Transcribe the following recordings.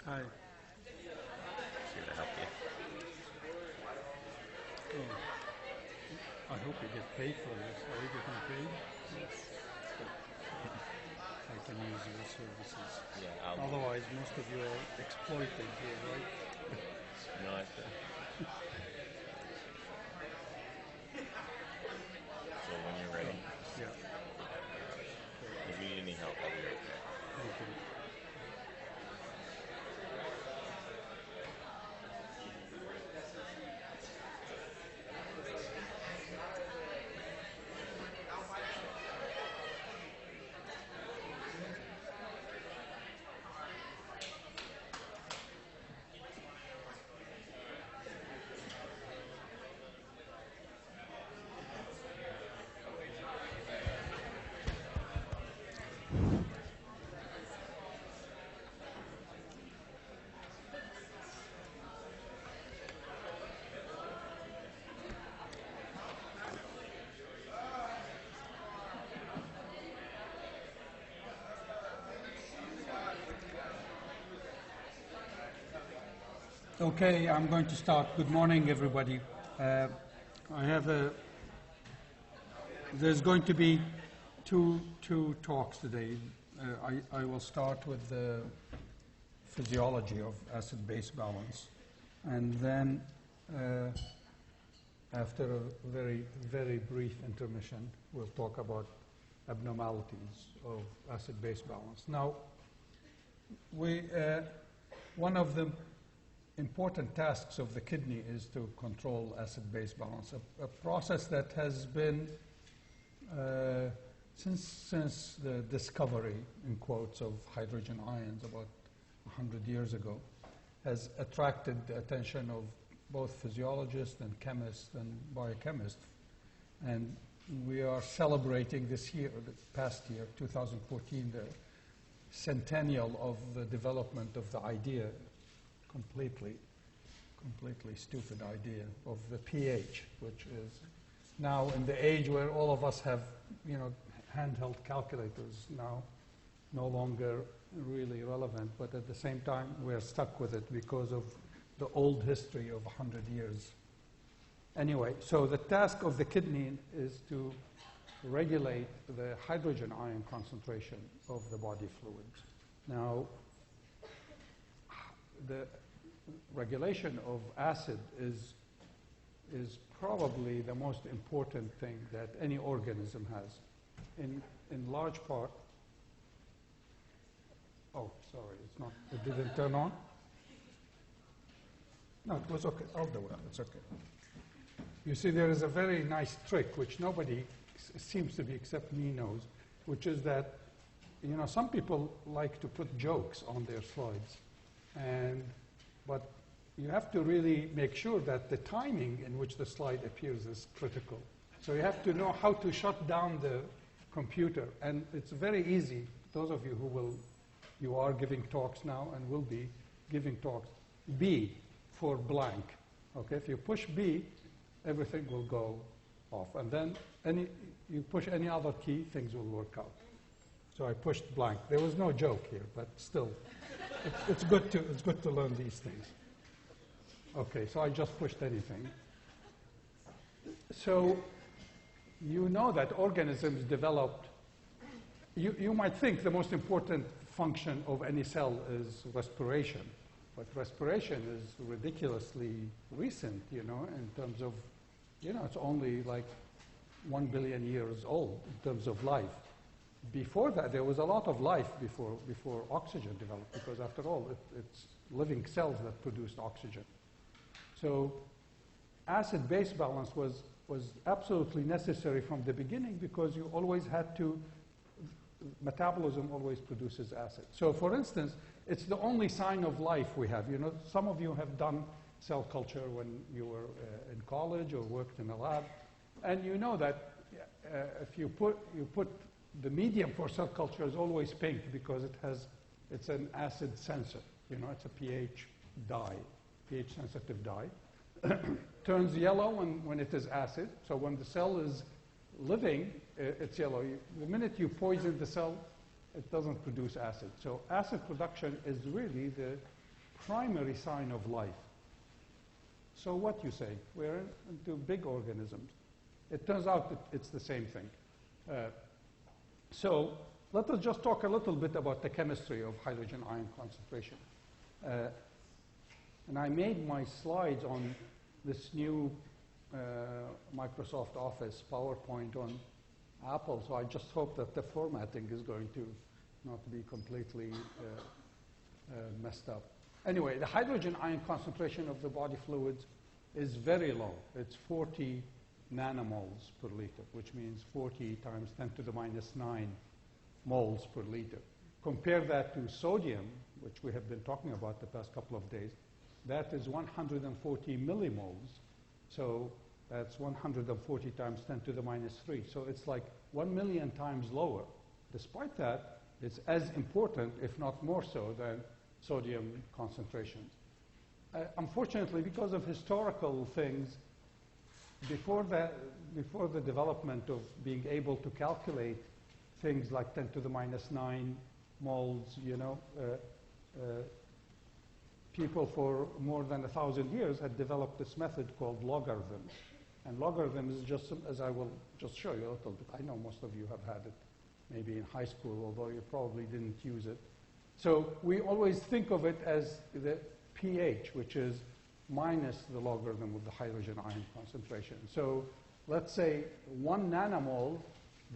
Hi. Here to help you. Oh, I hope you get paid for this. Are you getting paid? Yes. I can use your services. Yeah, I'll. Otherwise, most of you are exploited here, right? No, so when you're ready, Yeah. if you need any help, I'll be right there. Thank you. Okay, I'm going to start. Good morning, everybody. I have there's going to be two talks today. I will start with the physiology of acid-base balance, and then after a very brief intermission, we'll talk about abnormalities of acid-base balance. Now, one of the important tasks of the kidney is to control acid-base balance, a process that has been, since the discovery, in quotes, of hydrogen ions about 100 years ago, has attracted the attention of both physiologists and chemists and biochemists. And we are celebrating this year, the past year, 2014, the centennial of the development of the idea, completely stupid idea of the pH, which is now in the age where all of us have, handheld calculators now, no longer really relevant, but at the same time we're stuck with it because of the old history of 100 years. Anyway, so the task of the kidney is to regulate the hydrogen ion concentration of the body fluids. Now, the regulation of acid is probably the most important thing that any organism has. In large part, oh, sorry, it didn't turn on? No, it was okay. I'll do it. It's okay. You see, there is a very nice trick, which nobody seems to be except me knows, which is that, some people like to put jokes on their slides. But you have to really make sure that the timing in which the slide appears is critical. So you have to know how to shut down the computer. And it's very easy. Those of you you are giving talks now and will be giving talks. B for blank. Okay, if you push B, everything will go off. And then you push any other key, things will work out. So I pushed blank. There was no joke here, but still, it's good to learn these things. Okay, so I just pushed anything. So you know that organisms developed. You might think the most important function of any cell is respiration, but respiration is ridiculously recent, in terms of, it's only like 1 billion years old in terms of life. Before that, there was a lot of life before oxygen developed, because after all, it's living cells that produced oxygen. So acid-base balance was absolutely necessary from the beginning, because you always had to, metabolism always produces acid. So for instance, it's the only sign of life we have. Some of you have done cell culture when you were in college or worked in a lab, and you know that if you put the medium for cell culture is always pink because it's an acid sensor. It's a pH dye, pH-sensitive dye. Turns yellow when it is acid. So when the cell is living, it's yellow. The minute you poison the cell, it doesn't produce acid. So acid production is really primary sign of life. So what you say? We're into big organisms. It turns out that it's the same thing. So let us just talk a little bit about the chemistry of hydrogen ion concentration. And I made my slides on this new Microsoft Office PowerPoint on Apple, so I just hope that the formatting is going to not be completely messed up. Anyway, the hydrogen ion concentration of the body fluids is very low. It's 40 nanomoles per liter, which means 40 times 10 to the minus 9 moles per liter. Compare that to sodium, which we have been talking about the past couple of days. That is 140 millimoles. So that's 140 times 10 to the minus 3. So it's like 1 million times lower. Despite that, it's as important, if not more so, than sodium concentrations. Unfortunately, because of historical things, before the development of being able to calculate things like 10 to the minus 9 moles, people for more than 1,000 years had developed this method called logarithms. And logarithms is just, as I will just show you a little bit. I know most of you have had it maybe in high school, although you probably didn't use it. So we always think of it as the pH, which is minus the logarithm of the hydrogen ion concentration. So let's say 1 nanomole,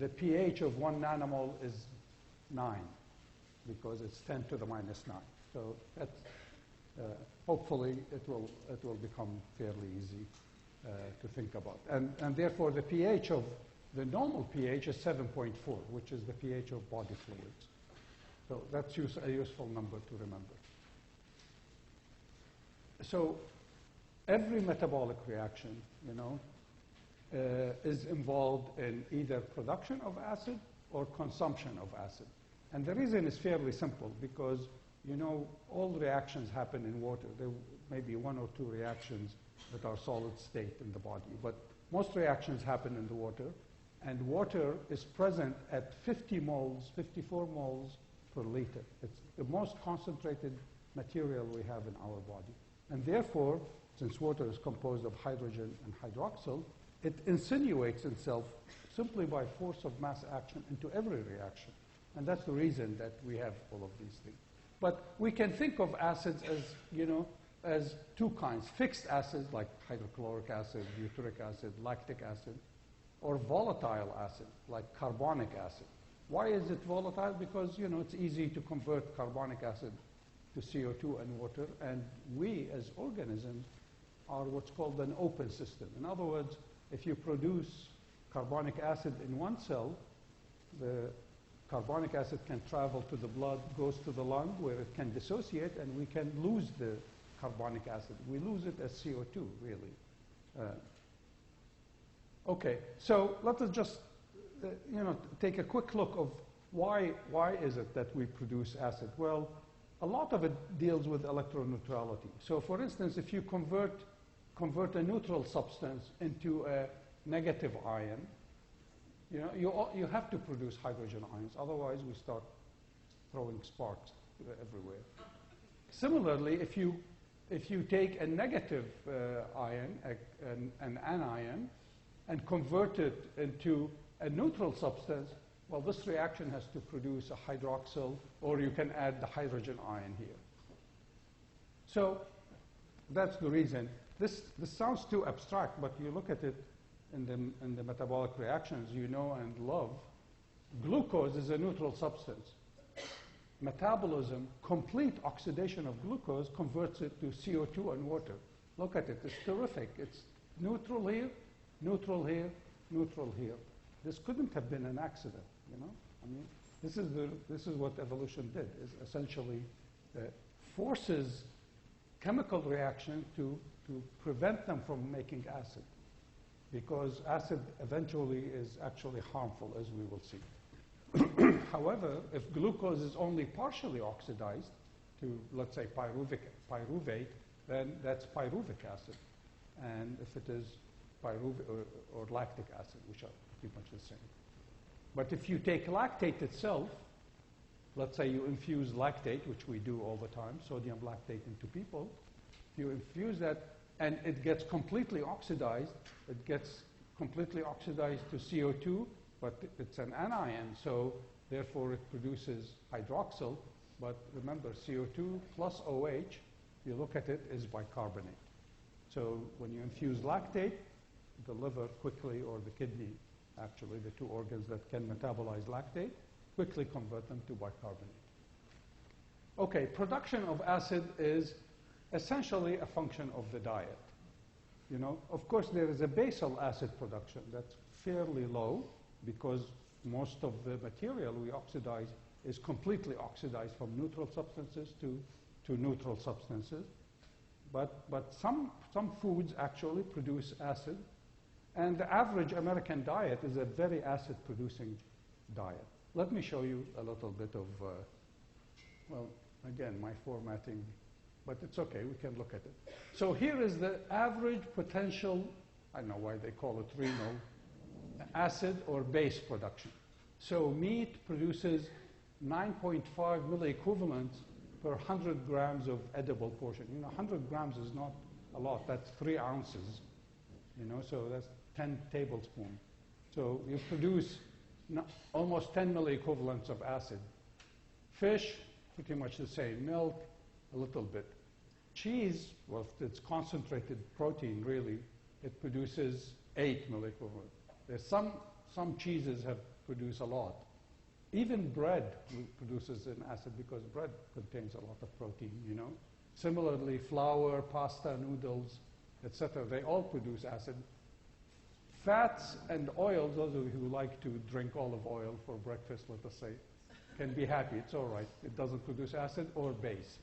the pH of 1 nanomole is 9, because it's 10 to the minus 9. So that's, hopefully it will become fairly easy to think about. And therefore the pH of the normal pH is 7.4, which is the pH of body fluids. So that's a useful number to remember. So every metabolic reaction, is involved in either production of acid or consumption of acid. And the reason is fairly simple, because all reactions happen in water. There may be 1 or 2 reactions that are solid state in the body, but most reactions happen in the water, and water is present at 50 moles, 54 moles per liter. It's the most concentrated material we have in our body. And therefore, since water is composed of hydrogen and hydroxyl, it insinuates itself simply by force of mass action into every reaction. And that's the reason that we have all of these things. But we can think of acids as, as 2 kinds: fixed acids like hydrochloric acid, butyric acid, lactic acid, or volatile acid like carbonic acid. Why is it volatile? Because, it's easy to convert carbonic acid to CO2 and water, and we as organisms are what's called an open system. In other words, if you produce carbonic acid in one cell, the carbonic acid can travel to the blood, goes to the lung, where it can dissociate, and we can lose the carbonic acid. We lose it as CO2, really. Okay, so let us just take a quick look of why is it that we produce acid. Well, a lot of it deals with electroneutrality. So for instance, if you convert a neutral substance into a negative ion, you have to produce hydrogen ions. Otherwise, we start throwing sparks everywhere. Similarly, if you take a negative ion, an anion, and convert it into a neutral substance, well, this reaction has to produce a hydroxyl, or you can add the hydrogen ion here. So that's the reason. This sounds too abstract, but you look at it in the metabolic reactions you know and love. Glucose is a neutral substance. Metabolism, complete oxidation of glucose, converts it to CO2 and water. Look at it. It's terrific. It's neutral here, neutral here, neutral here. This couldn't have been an accident, I mean, this is what evolution did, is essentially forces chemical reaction to prevent them from making acid, because acid eventually is actually harmful, as we will see. However, if glucose is only partially oxidized to, let's say, pyruvate, then that's pyruvic acid. And if it is pyruvic or lactic acid, which are pretty much the same. But if you take lactate itself, let's say you infuse lactate, which we do all the time, sodium lactate into people. You infuse that, and it gets completely oxidized. It gets completely oxidized to CO2, but it's an anion, so therefore it produces hydroxyl. But remember, CO2 plus OH, if you look at it, is bicarbonate. So when you infuse lactate, the liver quickly, or the kidney, actually, the two organs that can metabolize lactate, quickly convert them to bicarbonate. Okay, production of acid is essentially a function of the diet. You know, of course, there is a basal acid production that's fairly low because most of the material we oxidize is completely oxidized from neutral substances to neutral substances. But some foods actually produce acid, and the average American diet is a very acid-producing diet. Let me show you a little bit of, well, again, my formatting, but it's okay, we can look at it. So here is the average potential, I don't know why they call it renal, acid or base production. So meat produces 9.5 milliequivalents per 100 grams of edible portion. You know, 100 grams is not a lot. That's 3 ounces. You know, so that's 10 tablespoons. So you produce almost 10 milliequivalents of acid. Fish, pretty much the same. Milk, a little bit. Cheese, well, it's concentrated protein, really. It produces 8 milliequivalents. There's some cheeses have produced a lot. Even bread produces an acid because bread contains a lot of protein, you know. Similarly, flour, pasta, noodles, etc., they all produce acid. Fats and oils, those of you who like to drink olive oil for breakfast, let us say, can be happy. It's all right. It doesn't produce acid or base.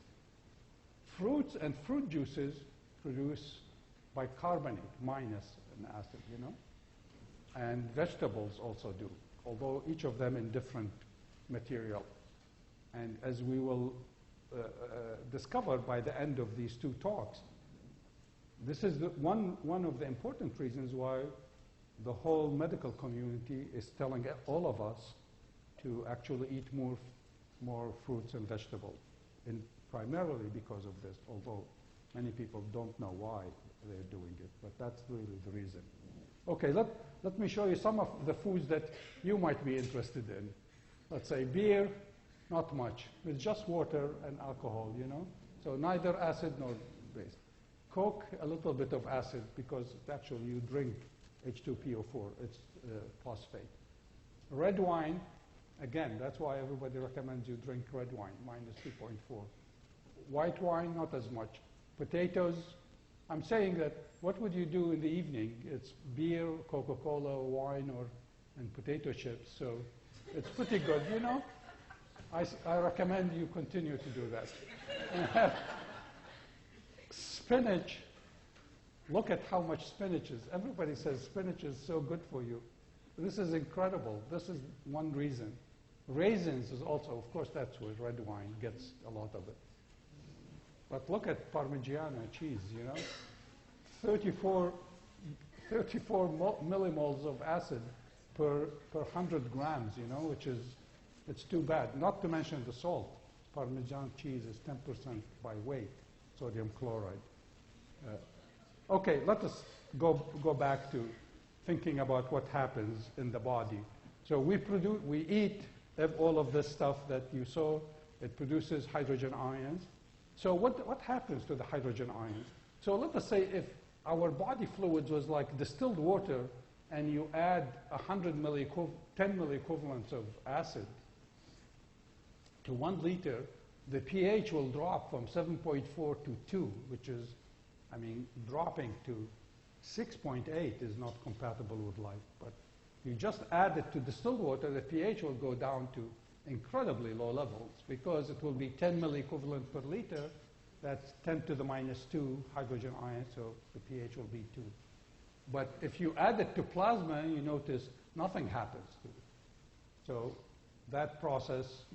Fruits and fruit juices produce bicarbonate minus an acid, you know. And vegetables also do, although each of them in different material. And as we will discover by the end of these 2 talks, this is one of the important reasons why the whole medical community is telling all of us to actually eat more fruits and vegetables, and primarily because of this, although many people don't know why they're doing it, but that's really the reason. Okay, let me show you some of the foods that you might be interested in. Let's say beer, not much. It's just water and alcohol, you know? So neither acid nor base. Coke, a little bit of acid because actually you drink H2PO4, it's phosphate. Red wine, again, that's why everybody recommends you drink red wine, minus 2.4. White wine, not as much. Potatoes, I'm saying that what would you do in the evening? It's beer, Coca-Cola, wine, and potato chips. So it's pretty good, you know. I recommend you continue to do that. Spinach. Look at how much spinach is. Everybody says spinach is so good for you. This is incredible. This is one reason. Raisins is also, of course, that's where red wine gets a lot of it. But look at Parmigiano cheese, you know. 34 millimoles of acid per 100 grams, you know, which is, it's too bad. Not to mention the salt. Parmesan cheese is 10% by weight, sodium chloride. Okay, let us go back to thinking about what happens in the body. So we eat all of this stuff that you saw. It produces hydrogen ions. So what happens to the hydrogen ions? So let us say if our body fluids was like distilled water and you add 10 milliequivalents of acid to 1 liter, the pH will drop from 7.4 to 2, which is, I mean, dropping to 6.8 is not compatible with life. But you just add it to distilled water, the pH will go down to incredibly low levels because it will be 10 milliequivalent per liter. That's 10 to the minus 2 hydrogen ions, so the pH will be 2. But if you add it to plasma, you notice nothing happens to it. So that process,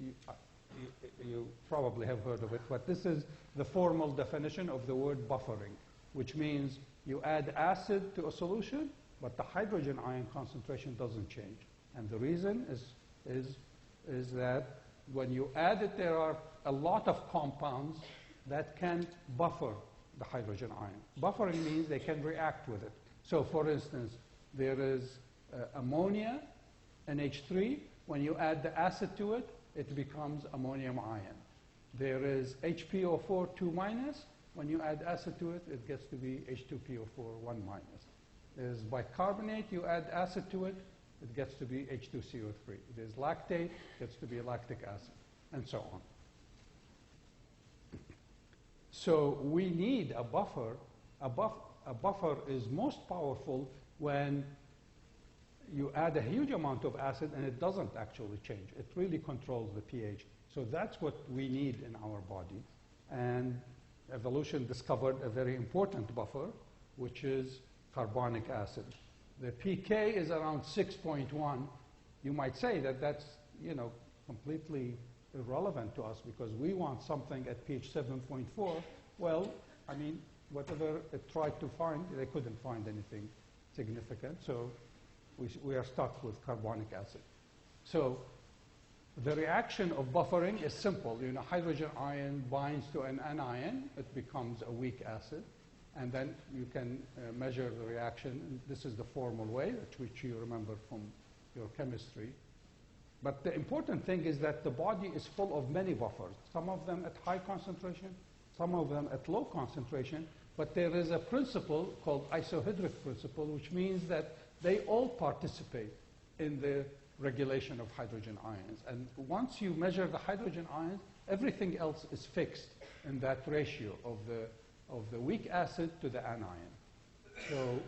you probably have heard of it, but this is the formal definition of the word buffering, which means you add acid to a solution, but the hydrogen ion concentration doesn't change. And the reason is that when you add it, there are a lot of compounds that can buffer the hydrogen ion. Buffering means they can react with it. So for instance, there is ammonia, NH3. When you add the acid to it, it becomes ammonium ion. There is HPO4 2 minus. When you add acid to it, it gets to be H2PO4 1 minus. There's bicarbonate. You add acid to it, it gets to be H2CO3. There's lactate, gets to be lactic acid, and so on. So we need a buffer. A buffer is most powerful when you add a huge amount of acid and it doesn't actually change. It really controls the pH. So that's what we need in our body. And evolution discovered a very important buffer, which is carbonic acid. The pK is around 6.1. You might say that that's, completely irrelevant to us because we want something at pH 7.4. Well, I mean, whatever it tried to find, they couldn't find anything significant. So we are stuck with carbonic acid. So the reaction of buffering is simple. Hydrogen ion binds to an anion. It becomes a weak acid. And then you can measure the reaction. And this is the formal way, which you remember from your chemistry. But the important thing is that the body is full of many buffers, some of them at high concentration, some of them at low concentration. But there is a principle called isohydric principle, which means that they all participate in the regulation of hydrogen ions. And once you measure the hydrogen ions, everything else is fixed in that ratio of the weak acid to the anion. So,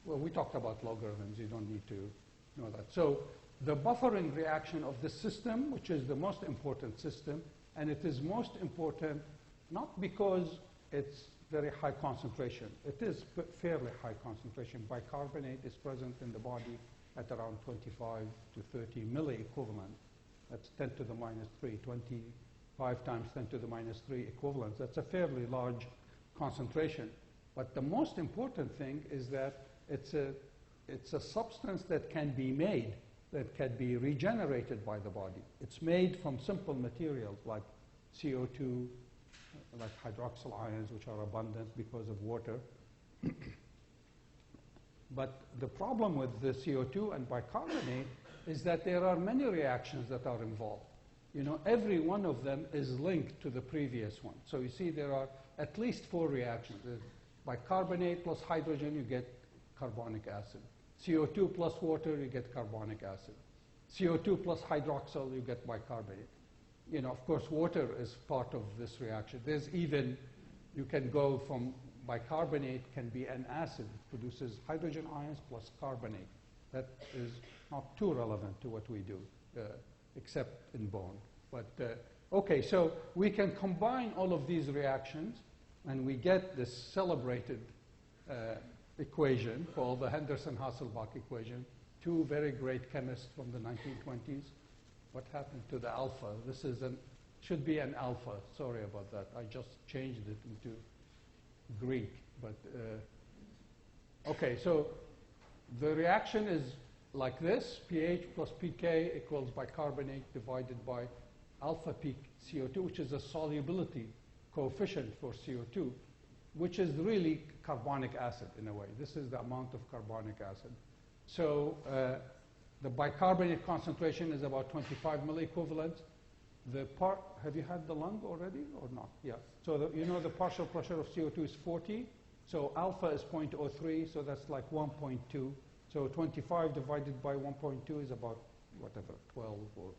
well, we talked about logarithms. You don't need to know that. So the buffering reaction of the system, which is the most important system, and it is most important not because it's very high concentration. It is fairly high concentration. Bicarbonate is present in the body at around 25 to 30 milliequivalent. That's 10 to the minus 3, 25 times 10 to the minus 3 equivalents. That's a fairly large concentration. But the most important thing is that it's a substance that can be made, that can be regenerated by the body. It's made from simple materials like CO2, like hydroxyl ions, which are abundant because of water. But the problem with the CO2 and bicarbonate is that there are many reactions that are involved. Every one of them is linked to the previous one. So you see there are at least 4 reactions. There's bicarbonate plus hydrogen, you get carbonic acid. CO2 plus water, you get carbonic acid. CO2 plus hydroxyl, you get bicarbonate. Of course, water is part of this reaction. There's even, you can go from bicarbonate can be an acid. It produces hydrogen ions plus carbonate. That is not too relevant to what we do, except in bone. But, okay, so we can combine all of these reactions, and we get this celebrated equation called the Henderson-Hasselbalch equation. 2 very great chemists from the 1920s. What happened to the alpha? This is should be an alpha. Sorry about that. I just changed it into Greek. But okay, so the reaction is like this: pH plus pK equals bicarbonate divided by alpha peak CO2, which is a solubility coefficient for CO2, which is really carbonic acid in a way. This is the amount of carbonic acid. So the bicarbonate concentration is about 25 milliequivalents. Have you had the lung already or not? Yeah. So the partial pressure of CO2 is 40. So alpha is 0.03, so that's like 1.2. So 25 divided by 1.2 is about whatever, 12 or,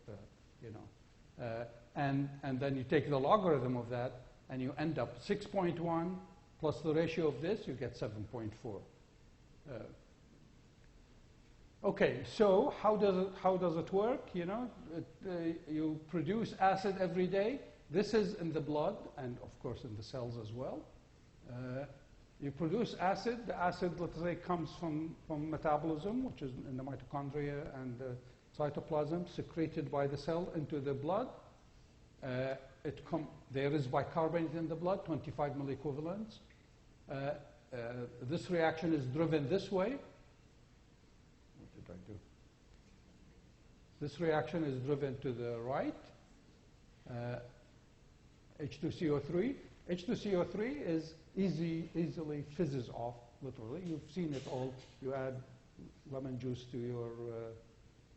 and then you take the logarithm of that and you end up 6.1 plus the ratio of this, you get 7.4. Okay, so how does it work? You produce acid every day. This is in the blood and, of course, in the cells as well. You produce acid. The acid, let's say, comes from metabolism, which is in the mitochondria and the cytoplasm, secreted by the cell into the blood. There is bicarbonate in the blood, 25 milliequivalents. This reaction is driven this way. What did I do? This reaction is driven to the right, H2CO3. H2CO3 is easily fizzes off, literally. You've seen it all. You add lemon juice to your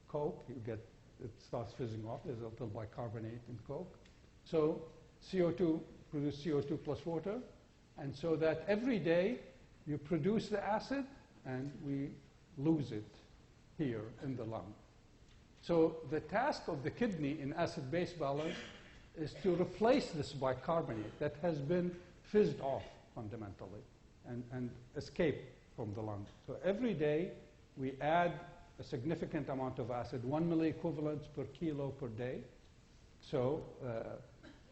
Coke, it starts fizzing off. There's a little bicarbonate in Coke. So CO2 produces CO2 plus water, and so that every day you produce the acid and we lose it here in the lung. So the task of the kidney in acid-base balance is to replace this bicarbonate that has been fizzed off fundamentally and escape from the lung. So every day we add a significant amount of acid, 1 milliequivalents per kilo per day. So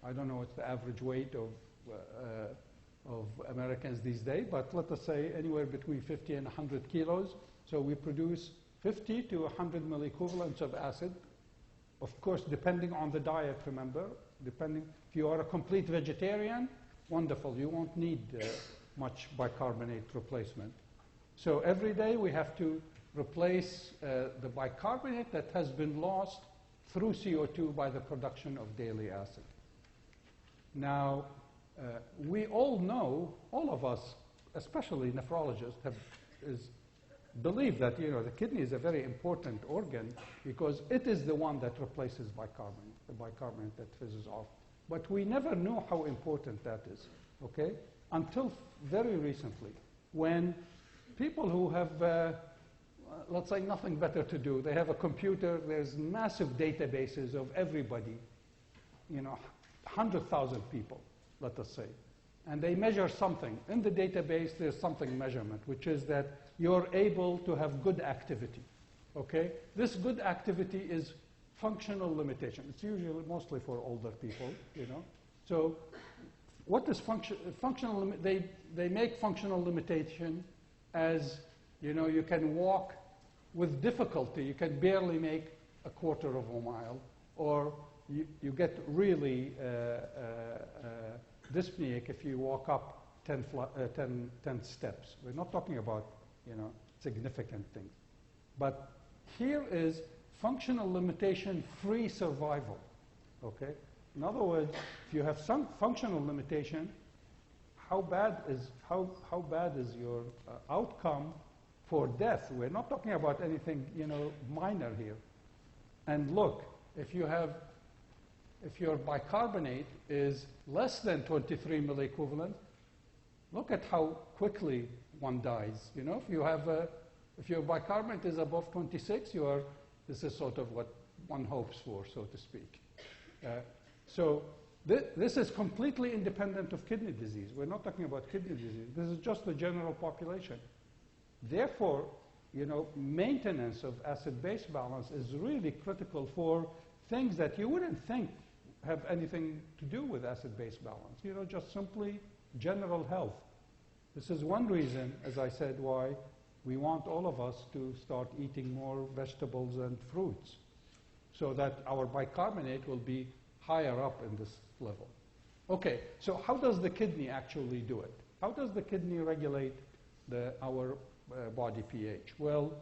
I don't know what's the average weight of Americans these days, but let us say anywhere between 50 and 100 kilos. So we produce 50 to 100 milliequivalents of acid. Of course, depending on the diet, remember, if you are a complete vegetarian, wonderful, you won't need much bicarbonate replacement. So every day we have to replace the bicarbonate that has been lost through CO2 by the production of daily acid. Now, we all know, all of us, especially nephrologists, believe that the kidney is a very important organ because it is the one that replaces bicarbonate, the bicarbonate that fizzes off. But we never knew how important that is, okay? Until very recently, when people who have, let's say, nothing better to do, they have a computer, there's massive databases of everybody, 100,000 people, let us say, and they measure something. In the database, there's something measurement, which is that you're able to have good activity, okay? This good activity is functional limitation. It's usually mostly for older people, So what is functional? They make functional limitation as, you can walk with difficulty. You can barely make a quarter of a mile, or you get really dyspneic if you walk up 10 steps. We're not talking about, significant things. But here is functional limitation-free survival, okay? In other words, if you have some functional limitation, how bad is your outcome for death? We're not talking about anything, minor here. And look, if your bicarbonate is less than 23 milliequivalent, look at how quickly one dies. If your bicarbonate is above 26, this is sort of what one hopes for, so to speak. So this is completely independent of kidney disease. We're not talking about kidney disease. This is just the general population. Therefore, maintenance of acid-base balance is really critical for things that you wouldn't think have anything to do with acid-base balance, just simply general health. This is one reason, as I said, why we want all of us to start eating more vegetables and fruits so that our bicarbonate will be higher up in this level. Okay, so how does the kidney actually do it? How does the kidney regulate our body pH? Well,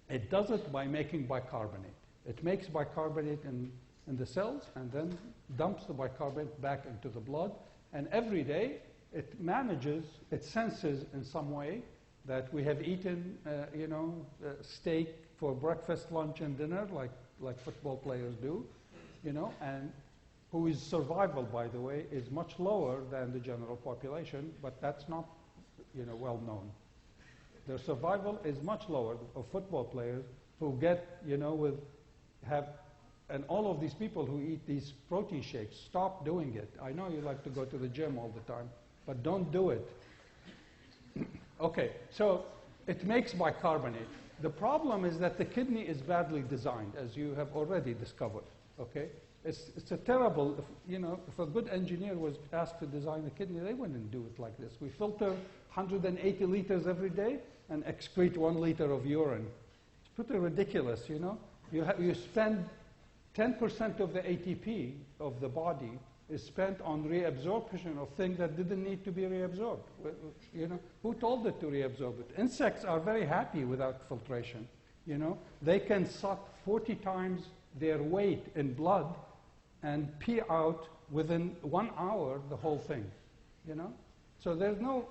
it does it by making bicarbonate. It makes bicarbonate in the cells and then dumps the bicarbonate back into the blood. And every day, it senses in some way that we have eaten, steak for breakfast, lunch, and dinner, like football players do, and whose survival, by the way, is much lower than the general population, but that's not, well known. Their survival is much lower of football players who get, and all of these people who eat these protein shakes, stop doing it. I know you like to go to the gym all the time, but don't do it. Okay, so it makes bicarbonate. The problem is that the kidney is badly designed, as you have already discovered, okay? It's a terrible, if a good engineer was asked to design a kidney, they wouldn't do it like this. We filter 180 liters every day and excrete 1 liter of urine. It's pretty ridiculous, You spend 10% of the ATP of the body is spent on reabsorption of things that didn't need to be reabsorbed. Who told it to reabsorb it? Insects are very happy without filtration. You know, they can suck 40 times their weight in blood and pee out within 1 hour the whole thing. You know, so there's no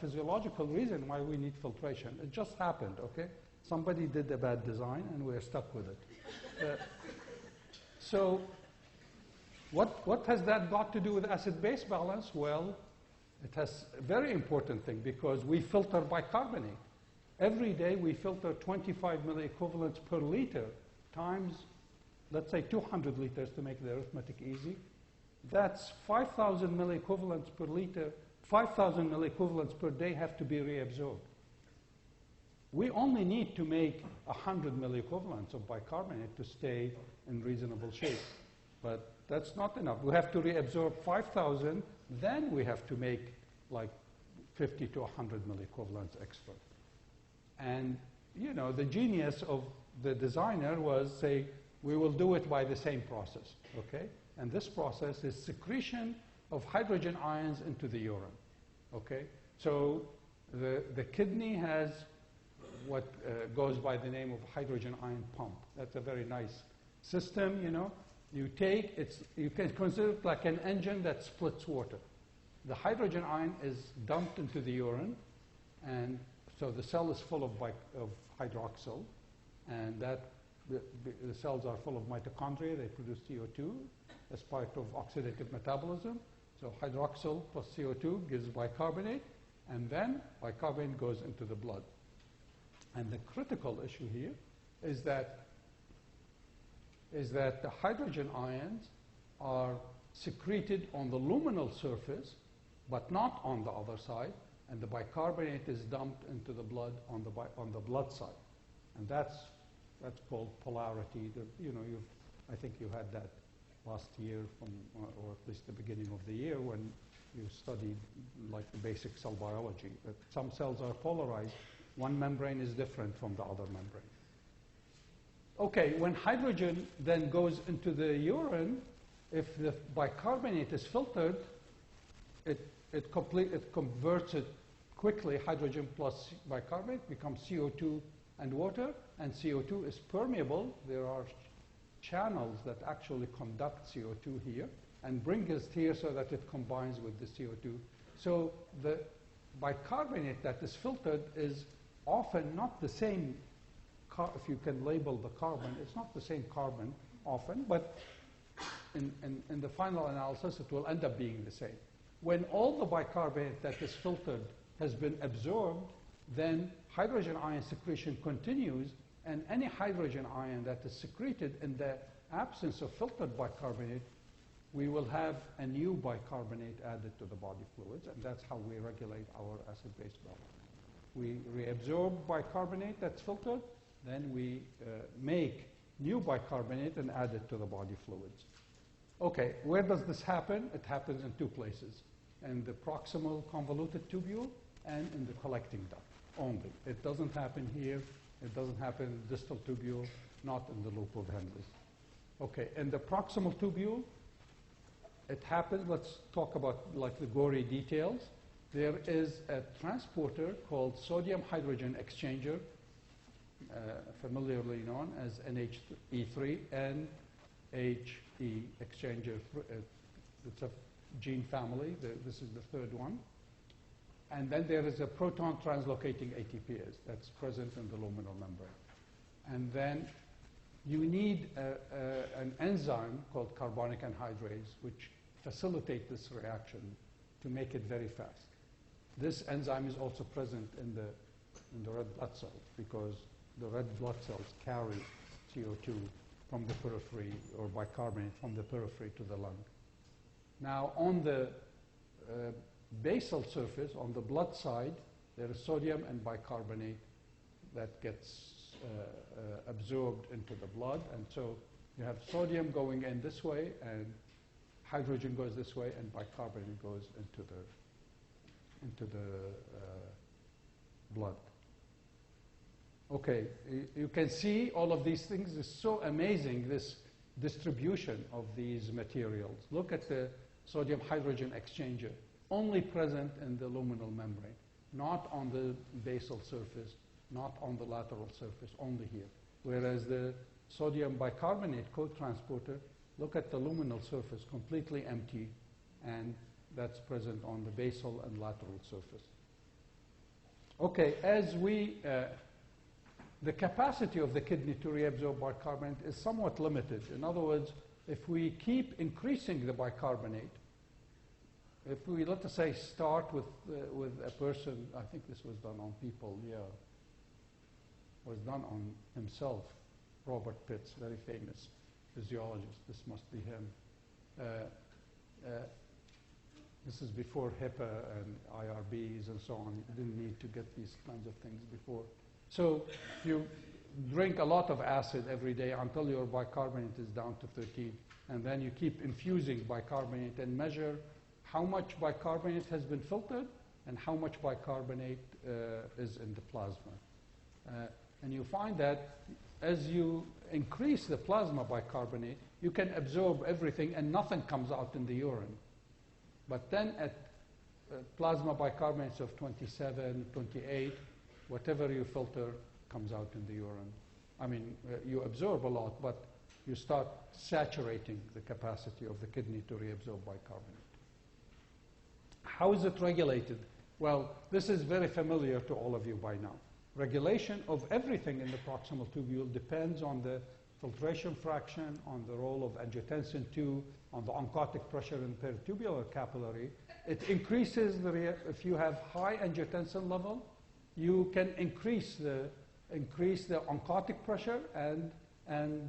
physiological reason why we need filtration. It just happened. Okay, somebody did a bad design and we're stuck with it. So what has that got to do with acid-base balance? Well, it has a very important thing because we filter bicarbonate. Every day we filter 25 milliequivalents per liter times, let's say 200 liters to make the arithmetic easy. That's 5,000 milliequivalents per liter. 5,000 milliequivalents per day have to be reabsorbed. We only need to make 100 milliequivalents of bicarbonate to stay in reasonable shape. But that's not enough. We have to reabsorb 5,000, then we have to make like 50 to 100 milliequivalents extra. And, you know, the genius of the designer was say, we will do it by the same process, okay? And this process is secretion of hydrogen ions into the urine, okay? So the kidney has what goes by the name of hydrogen ion pump. That's a very nice system, you know. You can consider it like an engine that splits water. The hydrogen ion is dumped into the urine, and so the cell is full of hydroxyl, and the cells are full of mitochondria. They produce CO2 as part of oxidative metabolism. So hydroxyl plus CO2 gives bicarbonate, and then bicarbonate goes into the blood. And the critical issue here is that the hydrogen ions are secreted on the luminal surface, but not on the other side, and the bicarbonate is dumped into the blood on the blood side. And that's called polarity. I think you had that last year, or at least the beginning of the year, when you studied like the basic cell biology. That some cells are polarized. One membrane is different from the other membrane. Okay, when hydrogen then goes into the urine, if the bicarbonate is filtered, it converts it quickly. Hydrogen plus bicarbonate becomes CO2 and water, and CO2 is permeable. There are channels that actually conduct CO2 here and bring us here so that it combines with the CO2. So the bicarbonate that is filtered is often not the same, if you can label the carbon, it's not the same carbon often, but in the final analysis it will end up being the same. When all the bicarbonate that is filtered has been absorbed, then hydrogen ion secretion continues, and any hydrogen ion that is secreted in the absence of filtered bicarbonate, we will have a new bicarbonate added to the body fluids, and that's how we regulate our acid-base balance. We reabsorb bicarbonate that's filtered, then we make new bicarbonate and add it to the body fluids. Okay, where does this happen? It happens in two places, in the proximal convoluted tubule and in the collecting duct only. It doesn't happen here. It doesn't happen in the distal tubule, not in the loop of Henle. Okay, in the proximal tubule, it happens, let's talk about like the gory details. There is a transporter called sodium hydrogen exchanger, familiarly known as NHE3 and HE exchanger. It's a gene family. This is the third one. And then there is a proton translocating ATPase that's present in the luminal membrane. And then you need an enzyme called carbonic anhydrase, which facilitates this reaction to make it very fast. This enzyme is also present in the red blood cells, because the red blood cells carry CO2 from the periphery, or bicarbonate from the periphery to the lung. Now, on the basal surface, on the blood side, there is sodium and bicarbonate that gets absorbed into the blood. And so you have sodium going in this way, and hydrogen goes this way, and bicarbonate goes into the blood. Okay, you can see all of these things. It's so amazing, this distribution of these materials. Look at the sodium hydrogen exchanger, only present in the luminal membrane, not on the basal surface, not on the lateral surface, only here. Whereas the sodium bicarbonate co-transporter, look at the luminal surface, completely empty, and that's present on the basal and lateral surface. Okay, the capacity of the kidney to reabsorb bicarbonate is somewhat limited. In other words, if we keep increasing the bicarbonate, if we, let us say, start with a person, I think this was done on people, yeah, was done on himself, Robert Pitts, very famous physiologist. This must be him. This is before HIPAA and IRBs and so on. You didn't need to get these kinds of things before. So you drink a lot of acid every day until your bicarbonate is down to 13, and then you keep infusing bicarbonate and measure how much bicarbonate has been filtered and how much bicarbonate is in the plasma. And you find that as you increase the plasma bicarbonate, you can absorb everything and nothing comes out in the urine. But then at plasma bicarbonates of 27, 28, whatever you filter comes out in the urine. I mean, you absorb a lot, but you start saturating the capacity of the kidney to reabsorb bicarbonate. How is it regulated? Well, this is very familiar to all of you by now. Regulation of everything in the proximal tubule depends on the filtration fraction, on the role of angiotensin II, on the oncotic pressure in peritubular capillary. It increases if you have high angiotensin level, you can increase the oncotic pressure, and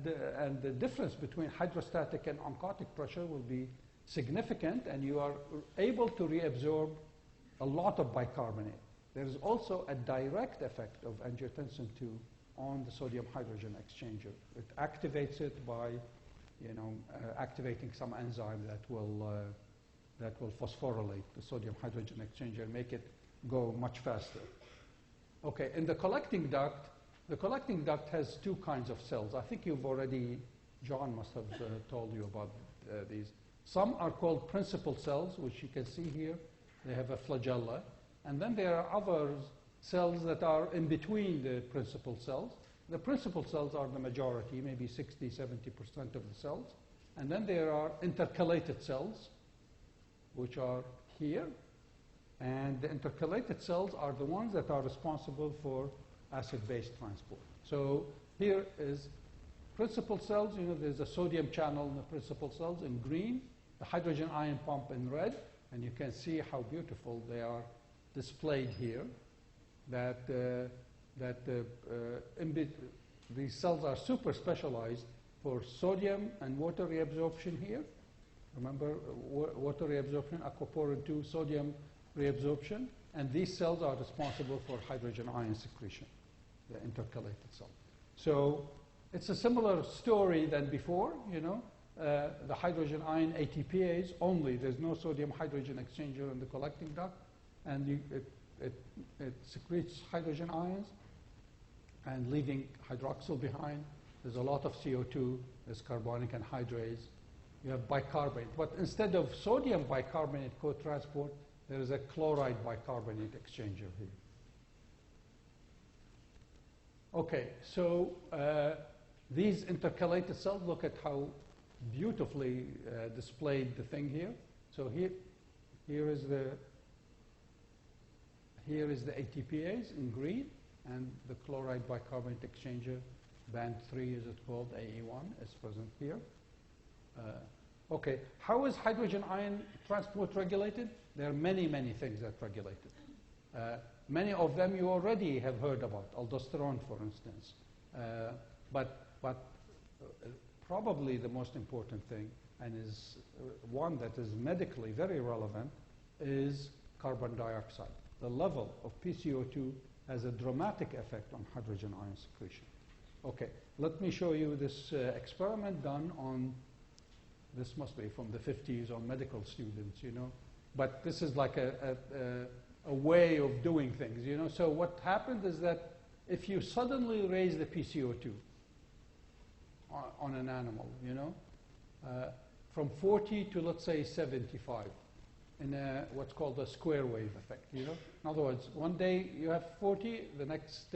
the difference between hydrostatic and oncotic pressure will be significant, and you are able to reabsorb a lot of bicarbonate. There is also a direct effect of angiotensin II on the sodium hydrogen exchanger. It activates it by, activating some enzyme that will phosphorylate the sodium hydrogen exchanger and make it go much faster. Okay, in the collecting duct has two kinds of cells. I think John must have told you about these. Some are called principal cells, which you can see here. They have a flagella. And then there are other cells that are in between the principal cells. The principal cells are the majority, maybe 60, 70% of the cells. And then there are intercalated cells, which are here. And the intercalated cells are the ones that are responsible for acid-base transport. So here is principal cells. There's a sodium channel in the principal cells in green, the hydrogen ion pump in red, and you can see how beautiful they are displayed here. These cells are super specialized for sodium and water reabsorption here. Remember, water reabsorption, aquaporin 2, sodium reabsorption, and these cells are responsible for hydrogen ion secretion, the intercalated cell. So it's a similar story than before, the hydrogen ion ATPase only. There's no sodium hydrogen exchanger in the collecting duct, and it secretes hydrogen ions and leaving hydroxyl behind. There's a lot of CO2, there's carbonic anhydrase. You have bicarbonate, but instead of sodium bicarbonate co-transport, there is a chloride bicarbonate exchanger here. Okay, so these intercalated cells, look at how beautifully displayed the thing here. So here is the ATPase in green, and the chloride bicarbonate exchanger, band 3 is it called, AE1, is present here. Okay, how is hydrogen ion transport regulated? There are many, many things that regulate it. Many of them you already have heard about, aldosterone, for instance. But probably the most important thing, and is one that is medically very relevant, is carbon dioxide. The level of PCO2 has a dramatic effect on hydrogen ion secretion. Okay, let me show you this experiment done on, this must be from the 50s, on medical students, But this is like a way of doing things, So what happened is that if you suddenly raise the PCO2 on an animal, from 40 to, let's say, 75, in a, what's called a square wave effect. You know, in other words, one day you have 40, the next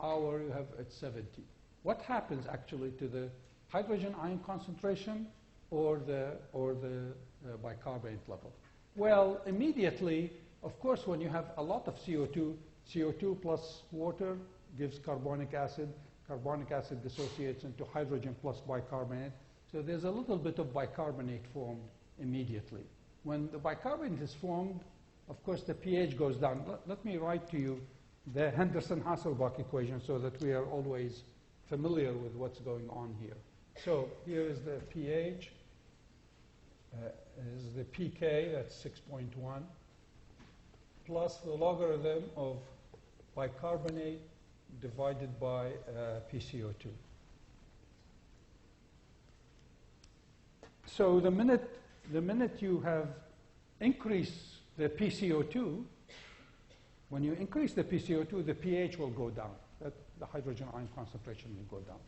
hour you have at 70. What happens actually to the hydrogen ion concentration or the bicarbonate level? Well, immediately, of course, when you have a lot of CO2, CO2 plus water gives carbonic acid. Carbonic acid dissociates into hydrogen plus bicarbonate. So there's a little bit of bicarbonate formed immediately. When the bicarbonate is formed, of course, the pH goes down. Let me write to you the Henderson-Hasselbalch equation so that we are always familiar with what's going on here. So here is the pH, is the pK, that's 6.1, plus the logarithm of bicarbonate divided by PCO2. So the minute you have increased the PCO2, when you increase the PCO2, the pH will go down. The hydrogen ion concentration will go down.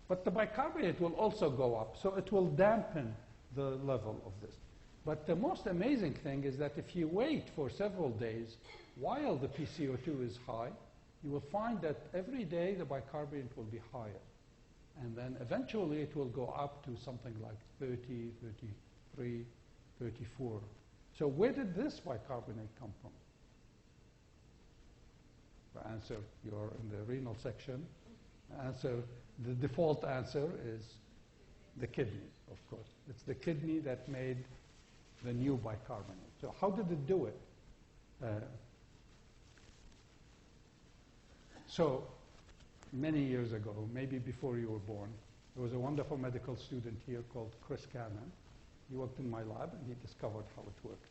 But the bicarbonate will also go up, so it will dampen the level of this. But the most amazing thing is that if you wait for several days while the PCO2 is high, you will find that every day the bicarbonate will be higher. And then eventually it will go up to something like 30, 33, 34. So where did this bicarbonate come from? The answer, you're in the renal section. The default answer is the kidney, of course. It's the kidney that made the new bicarbonate. So how did it do it? So many years ago, maybe before you were born, there was a wonderful medical student here called Chris Cannon. He worked in my lab and he discovered how it worked.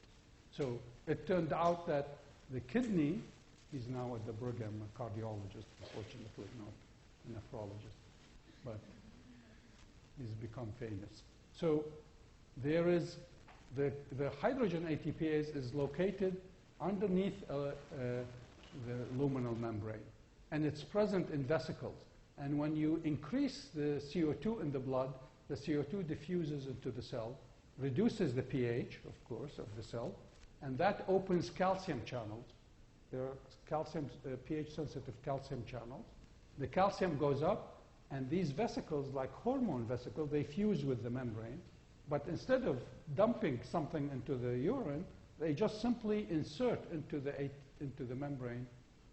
So it turned out that the kidney, he's now at the Brigham, a cardiologist, unfortunately not a nephrologist, but he's become famous. So there is the hydrogen ATPase is located underneath the luminal membrane, and it's present in vesicles. And when you increase the CO2 in the blood, the CO2 diffuses into the cell, reduces the pH, of course, of the cell, and that opens calcium channels. There are calcium, pH-sensitive calcium channels. The calcium goes up, and these vesicles, like hormone vesicles, they fuse with the membrane. But instead of dumping something into the urine, they just simply insert into the membrane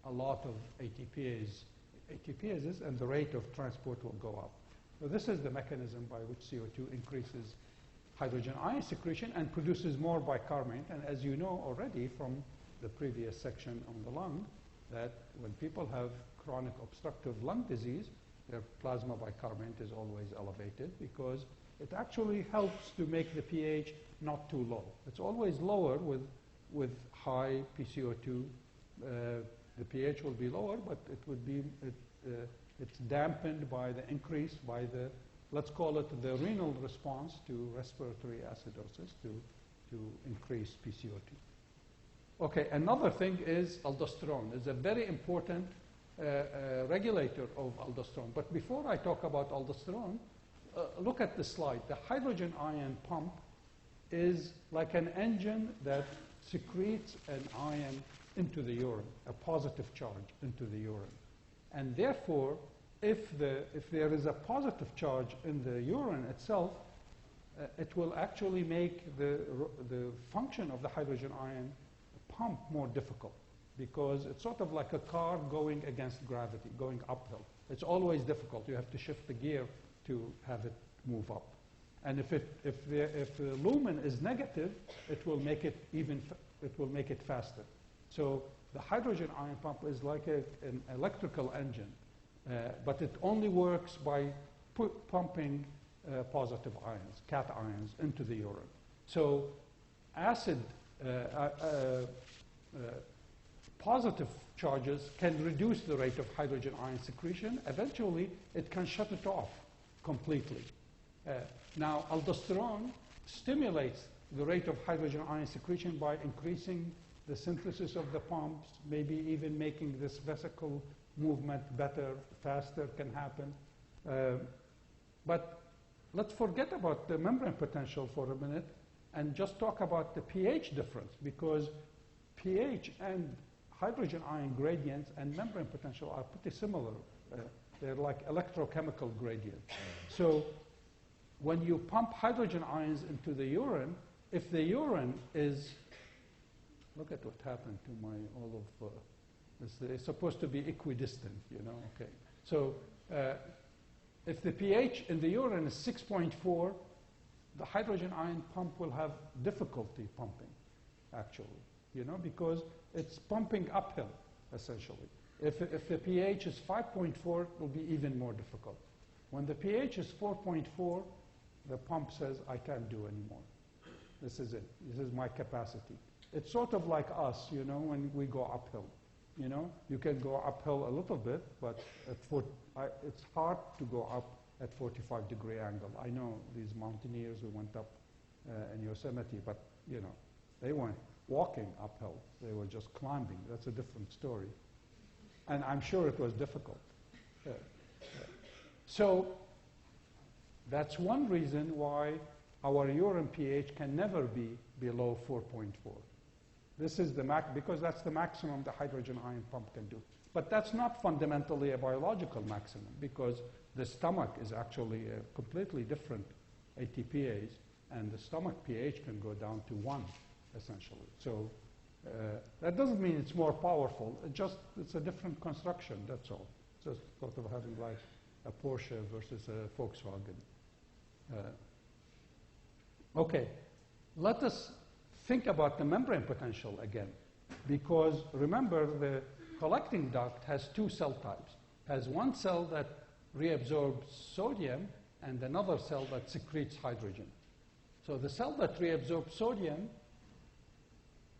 a lot of ATPases, and the rate of transport will go up. So this is the mechanism by which CO2 increases hydrogen ion secretion and produces more bicarbonate. And as you know already from the previous section on the lung, that when people have chronic obstructive lung disease, their plasma bicarbonate is always elevated because it actually helps to make the pH not too low. It's always lower with high PCO2. The pH will be lower, but it would be, it's dampened by the increase, by the, let's call it the renal response to respiratory acidosis to increase PCO2. Okay, another thing is aldosterone. It's a very important regulator of aldosterone. But before I talk about aldosterone, look at the slide. The hydrogen ion pump is like an engine that secretes an ion into the urine, a positive charge into the urine. And therefore, if there is a positive charge in the urine itself, it will actually make the function of the hydrogen ion pump more difficult, because it's sort of like a car going against gravity, going uphill. It's always difficult. You have to shift the gear to have it move up. And if the lumen is negative, it will make it faster. So the hydrogen ion pump is like an electrical engine, but it only works by pumping positive ions, cations, into the urine. So acid, positive charges can reduce the rate of hydrogen ion secretion. Eventually, it can shut it off completely. Now, aldosterone stimulates the rate of hydrogen ion secretion by increasing the synthesis of the pumps, maybe even making this vesicle movement better, faster can happen. But let's forget about the membrane potential for a minute and just talk about the pH difference, because pH and hydrogen ion gradients and membrane potential are pretty similar. They're like electrochemical gradients. So when you pump hydrogen ions into the urine, if the urine is, look at what happened to my, all of, it's supposed to be equidistant, you know, okay. So if the pH in the urine is 6.4, the hydrogen ion pump will have difficulty pumping, actually, you know, because it's pumping uphill, essentially. If the pH is 5.4, it will be even more difficult. When the pH is 4.4, the pump says, I can't do anymore. This is it. This is my capacity. It's sort of like us, you know, when we go uphill. You know, you can go uphill a little bit, but it's hard to go up at 45-degree angle. I know these mountaineers who went up in Yosemite, but, you know, they weren't walking uphill. They were just climbing. That's a different story. And I'm sure it was difficult. So that's one reason why our urine pH can never be below 4.4. This is the because that's the maximum the hydrogen ion pump can do. But that's not fundamentally a biological maximum, because the stomach is actually a completely different ATPase, and the stomach pH can go down to 1, essentially. So that doesn't mean it's more powerful. It's a different construction, that's all. Just sort of having like a Porsche versus a Volkswagen. Okay, let us think about the membrane potential again, because remember the collecting duct has two cell types. It has one cell that reabsorbs sodium and another cell that secretes hydrogen. So the cell that reabsorbs sodium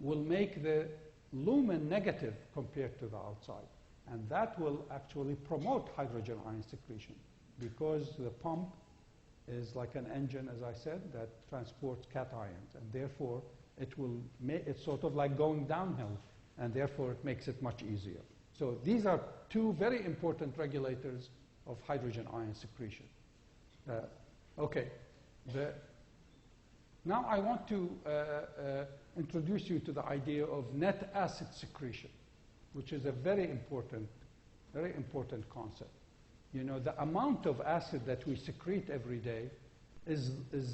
will make the lumen negative compared to the outside. And that will actually promote hydrogen ion secretion, because the pump is like an engine, as I said, that transports cations. And therefore, it's sort of like going downhill, and therefore it makes it much easier. So these are two very important regulators of hydrogen ion secretion. Okay. Now I want to introduce you to the idea of net acid secretion, which is a very important concept. You know, the amount of acid that we secrete every day is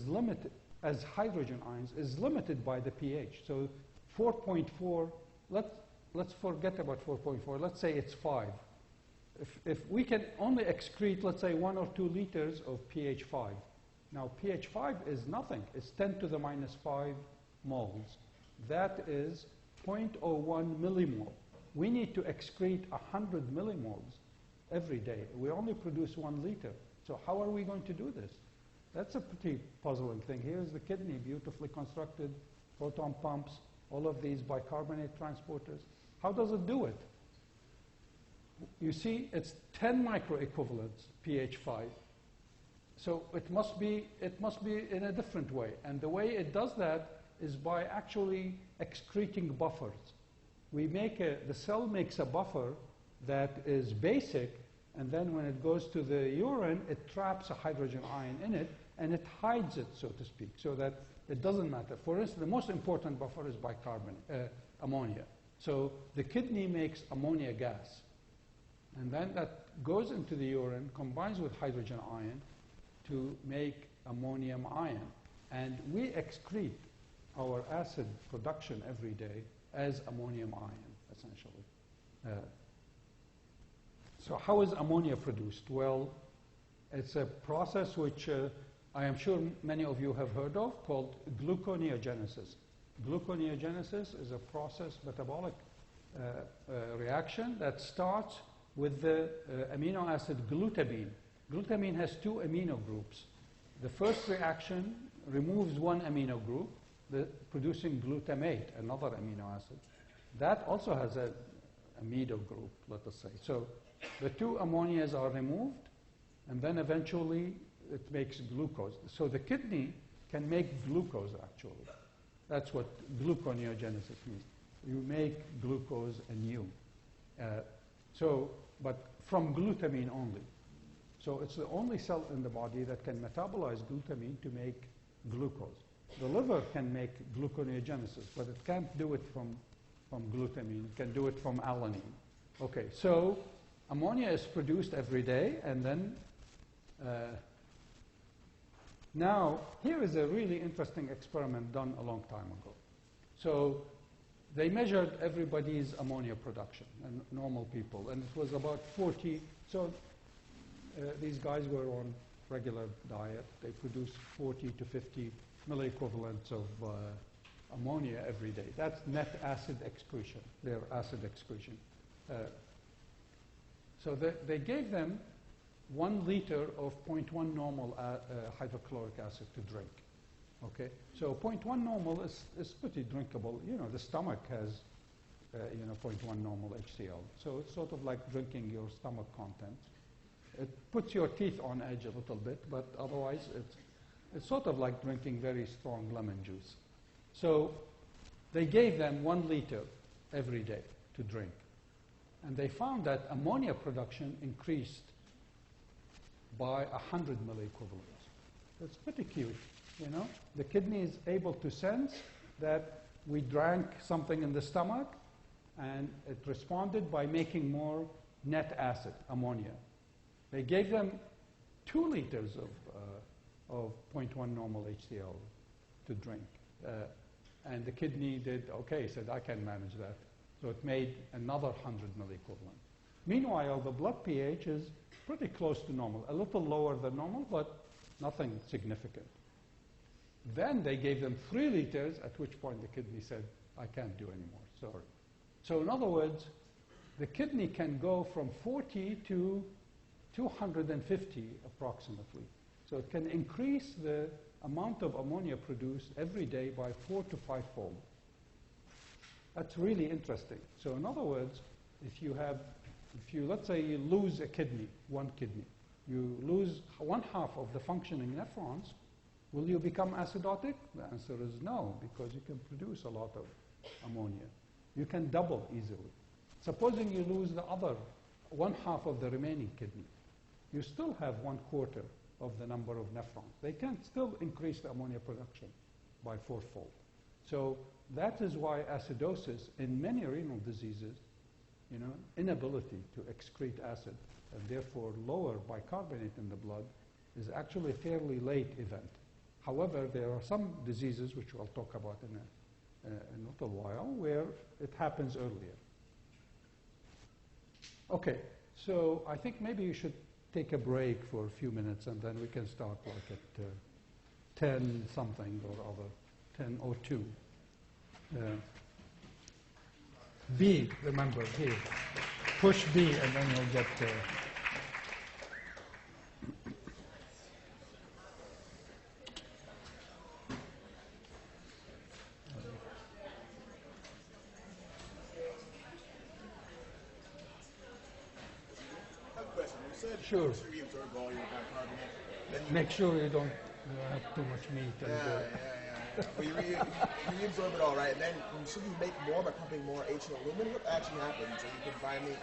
limited, as hydrogen ions, is limited by the pH. So 4.4, let's forget about 4.4. Let's say it's 5. If we can only excrete, let's say, 1 or 2 liters of pH 5. Now, pH 5 is nothing. It's 10 to the minus 5 moles. That is 0.01 millimole. We need to excrete 100 millimoles every day. We only produce 1 liter. So how are we going to do this? That's a pretty puzzling thing. Here's the kidney, beautifully constructed, proton pumps, all of these bicarbonate transporters. How does it do it? You see, it's 10 microequivalents pH 5. So it must be in a different way. And the way it does that is by actually excreting buffers. The cell makes a buffer that is basic, and then when it goes to the urine, it traps a hydrogen ion in it, and it hides it, so to speak, so that it doesn't matter. For instance, the most important buffer is ammonia. So the kidney makes ammonia gas, and then that goes into the urine, combines with hydrogen ion to make ammonium ion. And we excrete our acid production every day as ammonium ion, essentially. So how is ammonia produced? Well, it's a process which I am sure many of you have heard of, called gluconeogenesis. Gluconeogenesis is a process, metabolic reaction that starts with the amino acid glutamine. Glutamine has 2 amino groups. The first reaction removes 1 amino group, producing glutamate, another amino acid. That also has an amido group, let us say. So the 2 ammonias are removed, and then eventually it makes glucose. So the kidney can make glucose, actually. That's what gluconeogenesis means. You make glucose anew. But from glutamine only. So it's the only cell in the body that can metabolize glutamine to make glucose. the liver can make gluconeogenesis, but it can't do it from glutamine. It can do it from alanine. Okay, so ammonia is produced every day, and then now here is a really interesting experiment done a long time ago. So they measured everybody's ammonia production, and normal people, and it was about 40. So these guys were on regular diet. They produced 40 to 50 milliequivalents of ammonia every day. That's net acid excretion, their acid excretion. So they gave them 1 liter of 0.1 normal hydrochloric acid to drink. Okay, so 0.1 normal is pretty drinkable. You know, the stomach has, 0.1 normal HCl. So it's sort of like drinking your stomach contents. It puts your teeth on edge a little bit, but otherwise it's sort of like drinking very strong lemon juice. So they gave them 1 liter every day to drink. And they found that ammonia production increased by 100 milliequivalents. That's pretty cute, you know. The kidney is able to sense that we drank something in the stomach, and it responded by making more net acid, ammonia. They gave them 2 liters of 0.1 normal HCl to drink. And the kidney did okay, said, I can manage that. So it made another 100 milliequivalent. Meanwhile, the blood pH is pretty close to normal, a little lower than normal, but nothing significant. Then they gave them 3 liters, at which point the kidney said, I can't do anymore, sorry. So in other words, the kidney can go from 40 to 250 approximately. So it can increase the amount of ammonia produced every day by 4 to 5-fold. That's really interesting. So in other words, if you let's say you lose a kidney, 1 kidney, you lose 1/2 of the functioning nephrons, will you become acidotic? The answer is no, because you can produce a lot of ammonia. You can double easily. Supposing you lose the other 1/2 of the remaining kidney, you still have 1/4 of the number of nephrons. They can still increase the ammonia production by 4-fold. So that is why acidosis in many renal diseases, inability to excrete acid and therefore lower bicarbonate in the blood is actually a fairly late event. However, there are some diseases, which we'll talk about in a little while, where it happens earlier. Okay, so I think maybe you should take a break for a few minutes, and then we can start like at 10 something or other, 10:02. B, remember, here. Push B, and then you'll get Sure. Make sure you don't have too much meat. Well, you reabsorb it all, right? And then should you make more by pumping more H in the lumen? What actually happens? So you can find me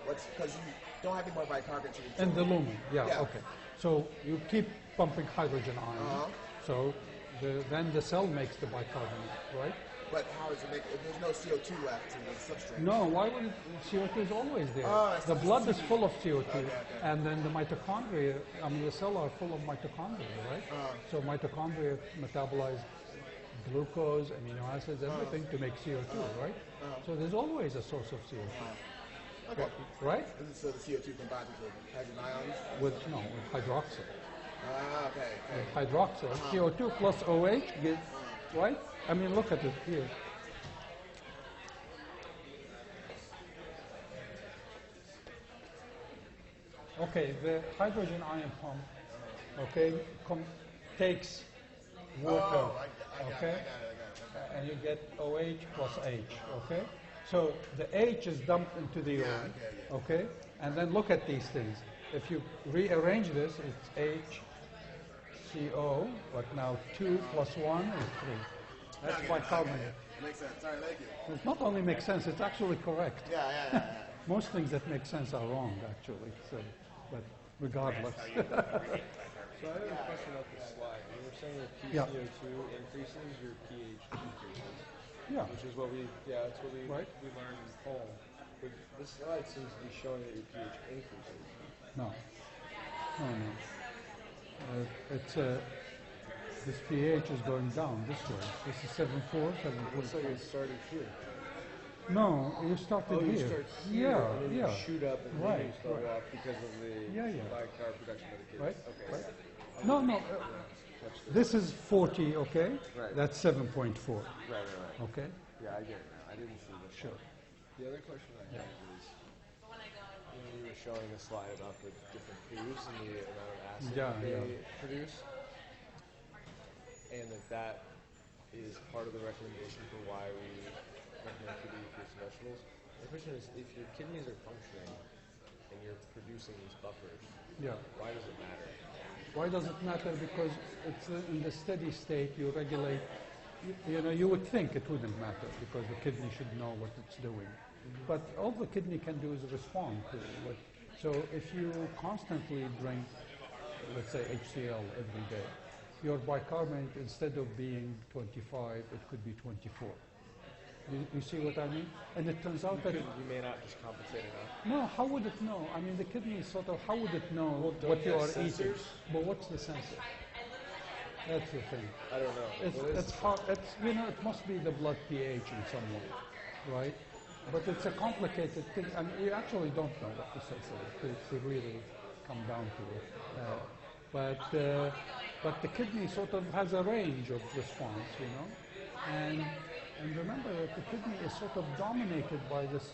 because you don't have any more bicarbonate. In the lumen, yeah, okay. So you keep pumping hydrogen ion. So then the cell makes the bicarbonate, right? But how does it make if there's no CO2 left in the substrate? No, why wouldn't CO2 is always there? The blood is full of CO2, and then the mitochondria, the cell are full of mitochondria, right? So mitochondria metabolize glucose, amino acids, everything to make CO2, right? So there's always a source of CO2. Okay. Right? And so the CO2 combines with hydrogen ions? With hydroxyl. Okay. With hydroxyl, CO2 plus OH gives, right? Look at it here. Okay, the hydrogen ion pump, takes water, I got it. and you get OH plus H, okay? So the H is dumped into the urine, okay? And then look at these things. If you rearrange this, it's HCO, but now 2 plus 1 is 3. That's bicarbonate. It makes sense. Sorry, thank you. It not only makes sense, it's actually correct. Yeah. Most things that make sense are wrong, actually. So, but regardless. So I have a question about this slide. You were saying if Yeah. PCO2 increases, your pH decreases, Yeah, which is what that's what Right. we learned in home. But this slide seems to be showing that your pH increases. no, no, no. It's this pH is going down this way. This is 7.4, It looks like it started here. No, you started Oh, you here. start here, Yeah, and then yeah. you shoot up, and then Right, you start right. off because of the Yeah, yeah. bicarb production by the kids. Right, Okay. right. No, no. This is 40, okay? Right. That's 7.4, Right. okay? Yeah, I get it now. I didn't see this. Sure. The other question I have is, you were showing a slide about the different foods and the amount of acid Yeah, they yeah. produce, and that is part of the recommendation for why we recommend to eat fruits and vegetables. The question is, if your kidneys are functioning and you're producing these buffers, Yeah. why does it matter? Why does it matter? Because it's in the steady state, you regulate, you know, you would think it wouldn't matter because the kidney should know what it's doing. But all the kidney can do is respond to what. So if you constantly drink, let's say HCl every day, your bicarbonate, instead of being 25, it could be 24. You see what I mean? And it turns out that, You may not just compensate enough. no, how would it know? I mean, the kidney is sort of, how would it know don't what you they are have eating? sensors? But what's the sensor? That's the thing. I don't know. What is It's hard, you know, it must be the blood pH in some way, right? But it's a complicated thing, and we actually don't know what the sensor is to really come down to it. But the kidney sort of has a range of response, you know, and remember that the kidney is sort of dominated by this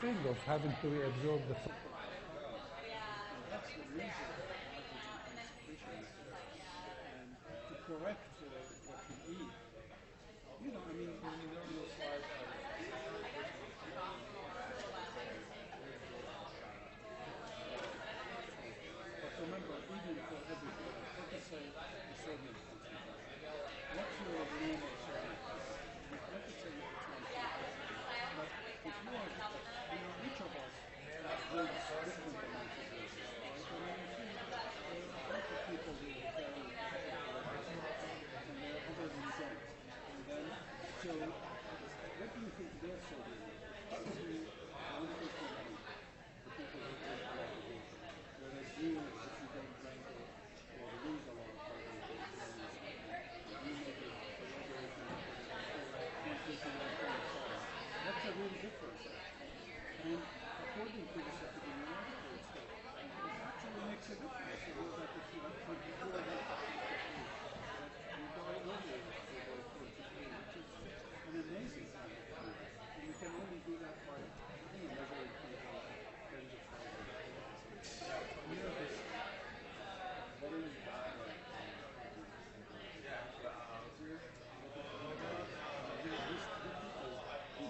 thing of having to reabsorb the food. That's the reason nitrogen concentrations and to correct what you eat. You know, I mean, when you learn those slides, but remember, even for everything, let us say the sodium concentration. What's your normal sodium concentration? Let us say it's 1 but if you are, you know, each of us drinks different amounts of water, right? I mean, you see, there are a bunch of people who carry and there are others who don't. And then, so, what do you think their sodium is? Probably 151, the people who drink a lot of water. Whereas you, if you don't drink or lose a lot of water, you may be whatever it is, 151.7. That's a real difference, actually. And according to this epidemiological stuff, it actually makes a difference. You know, that if you have 24, that's that you die earlier for about 23, which is an amazing kind of thing. And you can only do that by, you know, measuring people tens of thousands of people. You know, this very violent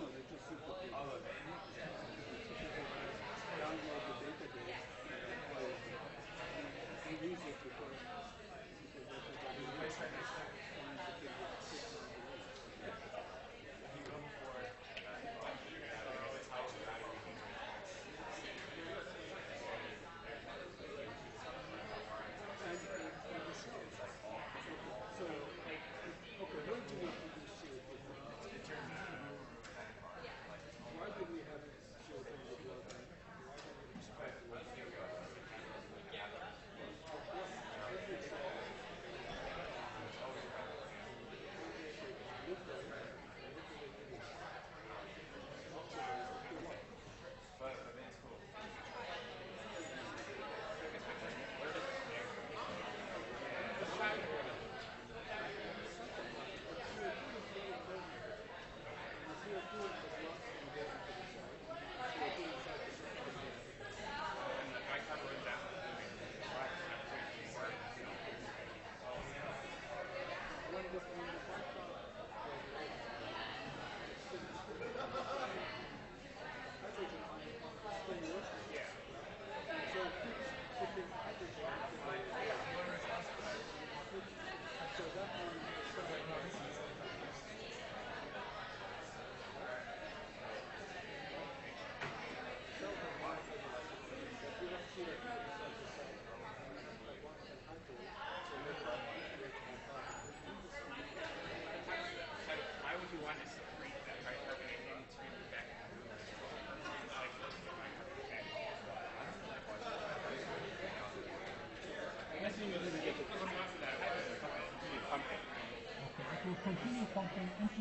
they just simply download the database and use it because everybody finds the thing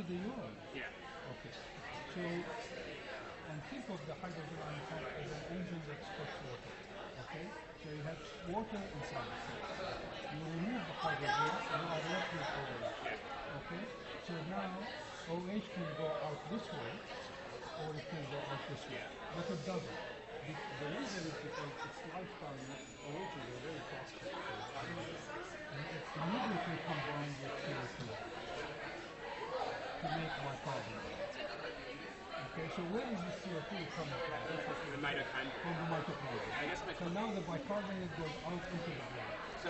the urine. Yeah. Okay. So, and think of the hydrogen ion pump as an engine that sputs water. Okay? So you have water inside the cell. You remove the hydrogen, you are left with OH. Okay? So now OH can go out this way, or it can go out this way. But it doesn't. The reason is because its lifetime, OH is a very toxic. And it immediately combines with CO2 to make bicarbonate. Okay, so where is the CO2 coming from? The mitochondria. From the mitochondria. I guess my So now the bicarbonate goes out into the blood. So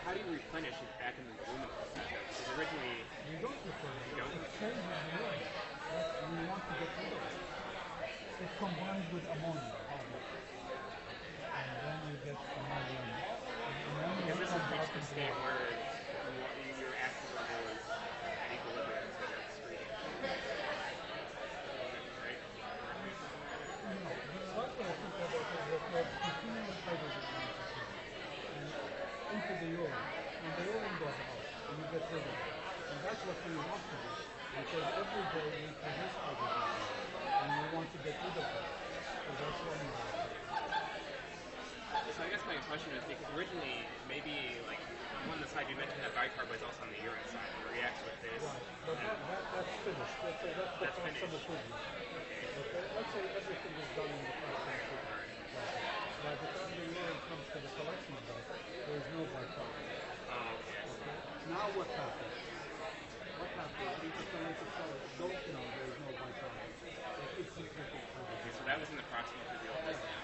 how do you replenish it back into the lumen process? Because originally, You don't prefer it. don't? It stays in the urine. But we want to get rid of it. It combines with ammonia. And then you get ammonia. And ammonia Because this comes has out reached the into state the where your active level is at equilibrium, so you're excreting. Right? No, what I think about is that you're continuing hydrogen and into the urine. And the urine goes out, and you get rid of it. And that's what we want to do. Because every day we produce hydrogen, and we want to get rid of it. So that's one way. So I guess my question is because originally, maybe like on the side you mentioned that bicarb is also on the urine side and it reacts with this. Right. But that's finished. Let's say that's the That's first finished. equipment. Okay? Let's say everything is done in the first equipment. By the time the urine comes to the collection site, there is no bicarbonate. Oh, okay. Okay? Now what happens? What happens? We just select the cells. Don't know there is no bicarbonate. It keeps secreting hydrogen. Okay, so that was in the proximal tubular system.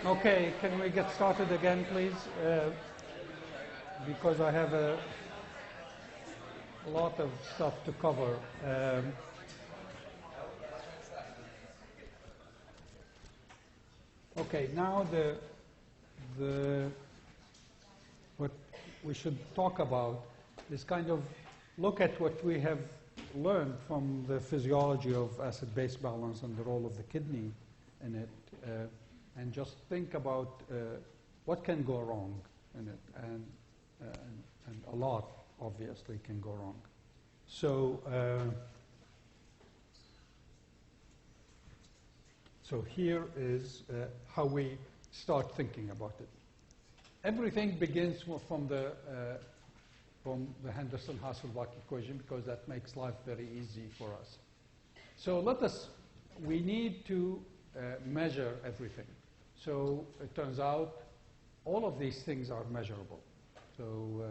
Okay, can we get started again, please? Because I have a lot of stuff to cover. Okay, now what we should talk about is kind of look at what we have learned from the physiology of acid-base balance and the role of the kidney in it, and just think about what can go wrong in it, and a lot obviously can go wrong. So here is how we start thinking about it. Everything begins from the Henderson-Hasselbalch equation, because that makes life very easy for us. So we need to measure everything. So it turns out all of these things are measurable. So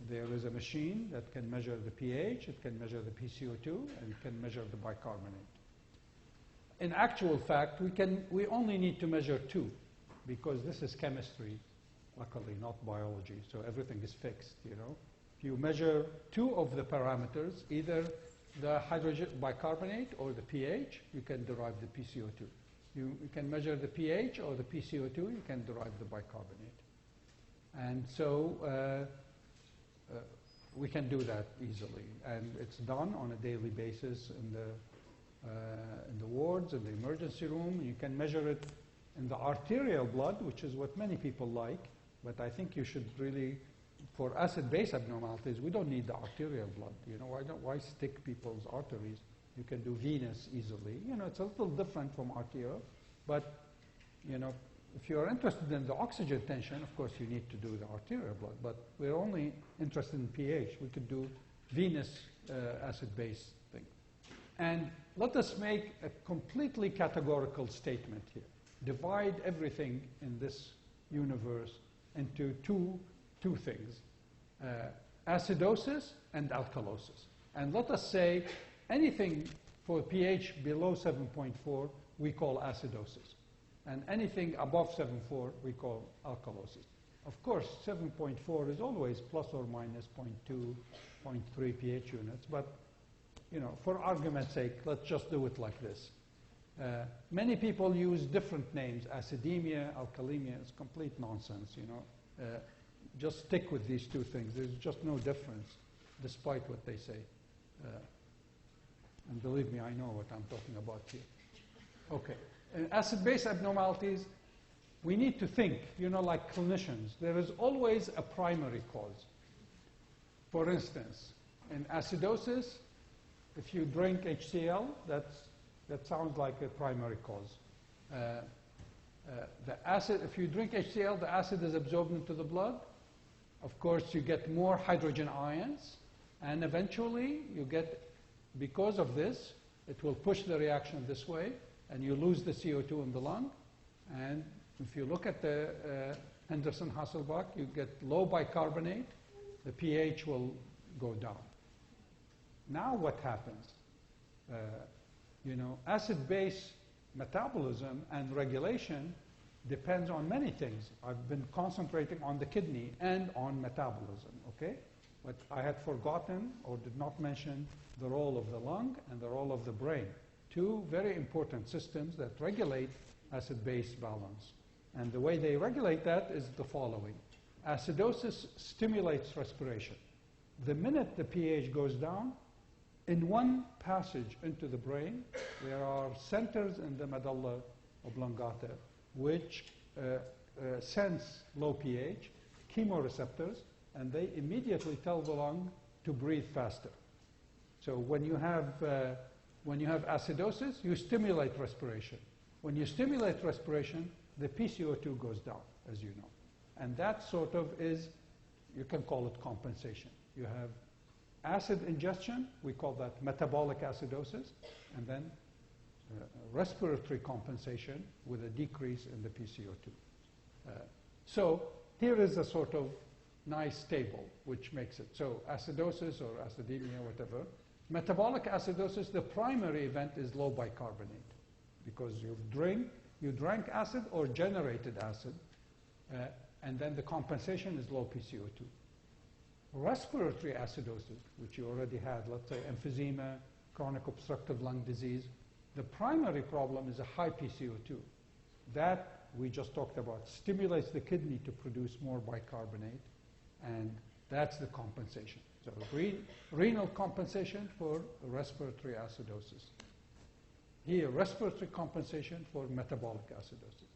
there is a machine that can measure the pH, it can measure the PCO2, and it can measure the bicarbonate. In actual fact, we only need to measure two, because this is chemistry, luckily not biology, so everything is fixed, you know. If you measure two of the parameters, either the hydrogen bicarbonate or the pH, you can derive the PCO2. You can measure the pH or the PCO2, you can derive the bicarbonate. And so we can do that easily. And it's done on a daily basis in the wards, in the emergency room. You can measure it in the arterial blood, which is what many people like. But I think you should really, for acid-base abnormalities, we don't need the arterial blood. You know, why stick people's arteries? You can do venous easily. You know, it's a little different from arterial, but you know, if you're interested in the oxygen tension, of course you need to do the arterial blood. But we're only interested in pH. We could do venous acid-base thing. And let us make a completely categorical statement here. Divide everything in this universe into two things, acidosis and alkalosis. And let us say anything for pH below 7.4 we call acidosis. And anything above 7.4 we call alkalosis. Of course, 7.4 is always plus or minus 0.2, 0.3 pH units, but for argument's sake, let's just do it like this. Many people use different names, acidemia, alkalemia. It's complete nonsense, just stick with these two things. There's just no difference, despite what they say. And believe me, I know what I'm talking about here. Okay. Acid-base abnormalities, we need to think, like clinicians. There is always a primary cause. For instance, in acidosis, if you drink HCl, that sounds like a primary cause. The acid, if you drink HCl, the acid is absorbed into the blood. Of course, you get more hydrogen ions, and eventually you get, because of this, it will push the reaction this way, and you lose the CO2 in the lung. And if you look at the Henderson-Hasselbalch, you get low bicarbonate, the pH will go down. Now what happens? Acid-base metabolism and regulation depends on many things. I've been concentrating on the kidney and on metabolism, okay? But I had forgotten or did not mention the role of the lung and the role of the brain. Two very important systems that regulate acid-base balance. And the way they regulate that is the following. Acidosis stimulates respiration. The minute the pH goes down, in one passage into the brain, there are centers in the medulla oblongata which sense low pH, chemoreceptors, and they immediately tell the lung to breathe faster. So when you have acidosis, you stimulate respiration. When you stimulate respiration, the PCO2 goes down, as you know. And that sort of is, you can call it compensation. You have acid ingestion, we call that metabolic acidosis, and then respiratory compensation with a decrease in the PCO2. So here is a sort of nice table which makes it. So acidosis or acidemia, whatever. Metabolic acidosis, the primary event is low bicarbonate because you drank acid or generated acid, and then the compensation is low PCO2. Respiratory acidosis, which you already had, let's say emphysema, chronic obstructive lung disease, the primary problem is a high PCO2. That, we just talked about, stimulates the kidney to produce more bicarbonate, and that's the compensation. So renal compensation for respiratory acidosis. Here, respiratory compensation for metabolic acidosis.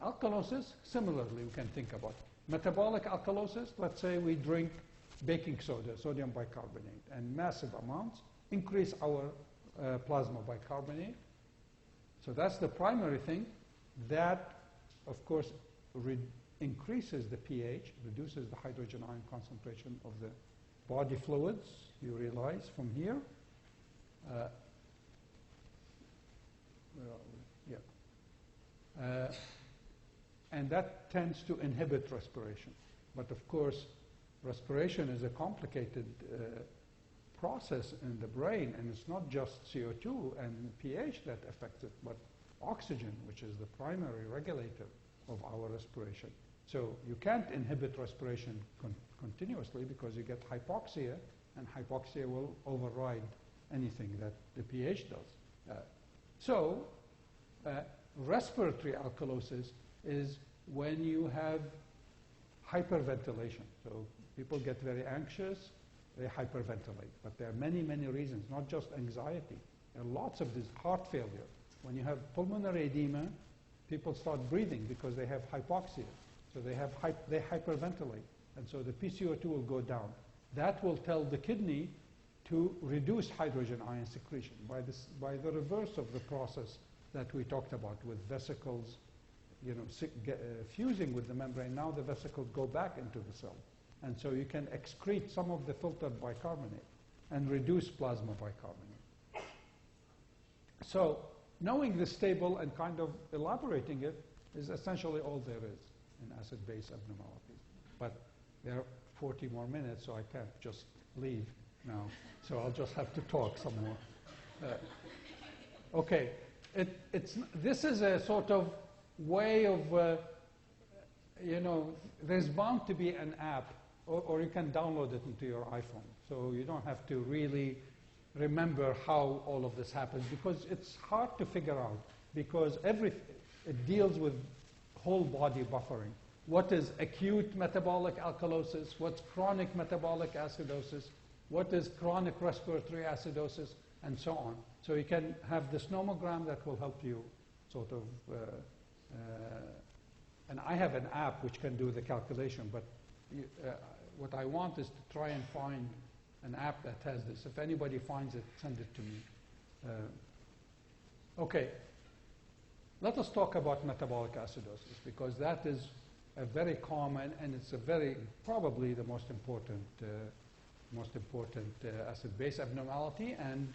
Alkalosis, similarly, we can think about. Metabolic alkalosis, let's say we drink baking soda, sodium bicarbonate, and massive amounts increase our plasma bicarbonate. So that's the primary thing. That, of course, increases the pH, reduces the hydrogen ion concentration of the body fluids, you realize from here. And that tends to inhibit respiration. But of course, respiration is a complicated process in the brain, and it's not just CO2 and pH that affects it, but oxygen, which is the primary regulator of our respiration. So you can't inhibit respiration continuously because you get hypoxia, and hypoxia will override anything that the pH does. Respiratory alkalosis is when you have hyperventilation. So people get very anxious, they hyperventilate. But there are many, many reasons, not just anxiety. There are lots of this, heart failure. When you have pulmonary edema, people start breathing because they have hypoxia. So they hyperventilate. And so the PCO2 will go down. That will tell the kidney to reduce hydrogen ion secretion by the reverse of the process that we talked about with vesicles, fusing with the membrane. Now the vesicles go back into the cell. And so you can excrete some of the filtered bicarbonate. and reduce plasma bicarbonate. So knowing this table and kind of elaborating it is essentially all there is in acid-base abnormalities. But there are 40 more minutes, so I can't just leave now. So I'll just have to talk some more. Okay, this is a sort of way of, there's bound to be an app, or you can download it into your iPhone. So you don't have to really remember how all of this happens, because it's hard to figure out, because it deals with whole body buffering. What is acute metabolic alkalosis? What's chronic metabolic acidosis? What is chronic respiratory acidosis? And so on. So you can have this nomogram that will help you sort of, and I have an app which can do the calculation, but what I want is to try and find an app that has this. If anybody finds it, send it to me. Okay, let us talk about metabolic acidosis, because that is a very common, and it's a very, probably the most important acid-base abnormality, and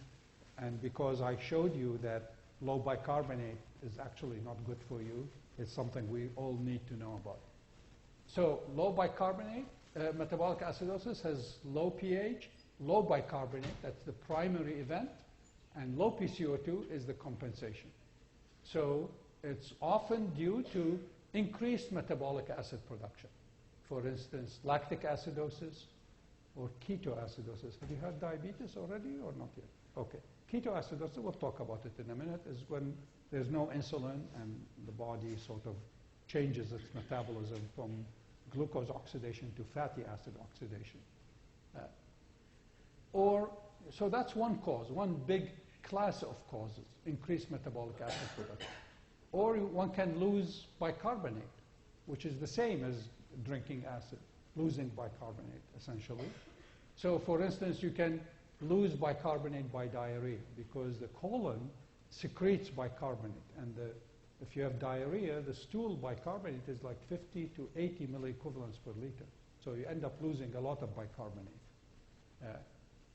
because I showed you that low bicarbonate is actually not good for you, it's something we all need to know about. So low bicarbonate, metabolic acidosis has low pH, low bicarbonate, that's the primary event, and low PCO2 is the compensation. So it's often due to increased metabolic acid production. For instance, lactic acidosis or ketoacidosis. Have you had diabetes already or not yet? Okay. Ketoacidosis, we'll talk about it in a minute, is when there's no insulin and the body sort of changes its metabolism from glucose oxidation to fatty acid oxidation. So that's one cause, one big class of causes, increased metabolic acid production. Or one can lose bicarbonate, which is the same as drinking acid, losing bicarbonate, essentially. So, for instance, you can lose bicarbonate by diarrhea, because the colon secretes bicarbonate. And if you have diarrhea, the stool bicarbonate is like 50 to 80 milliequivalents per liter. So you end up losing a lot of bicarbonate.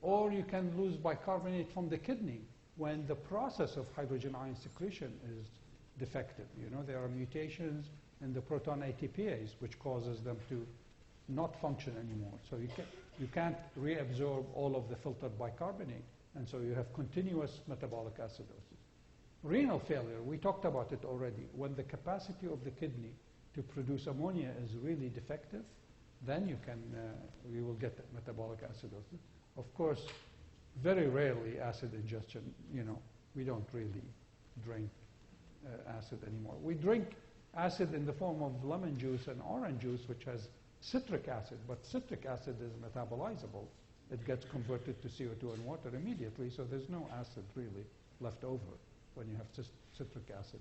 Or you can lose bicarbonate from the kidney when the process of hydrogen ion secretion is defective. There are mutations in the proton ATPase which causes them to not function anymore. So you can't reabsorb all of the filtered bicarbonate, and so you have continuous metabolic acidosis. Renal failure, we talked about it already. When the capacity of the kidney to produce ammonia is really defective, then you will get metabolic acidosis. Of course, very rarely acid ingestion. We don't really drink acid anymore. We drink acid in the form of lemon juice and orange juice, which has citric acid, but citric acid is metabolizable. It gets converted to CO2 and water immediately, so there's no acid really left over when you have citric acid.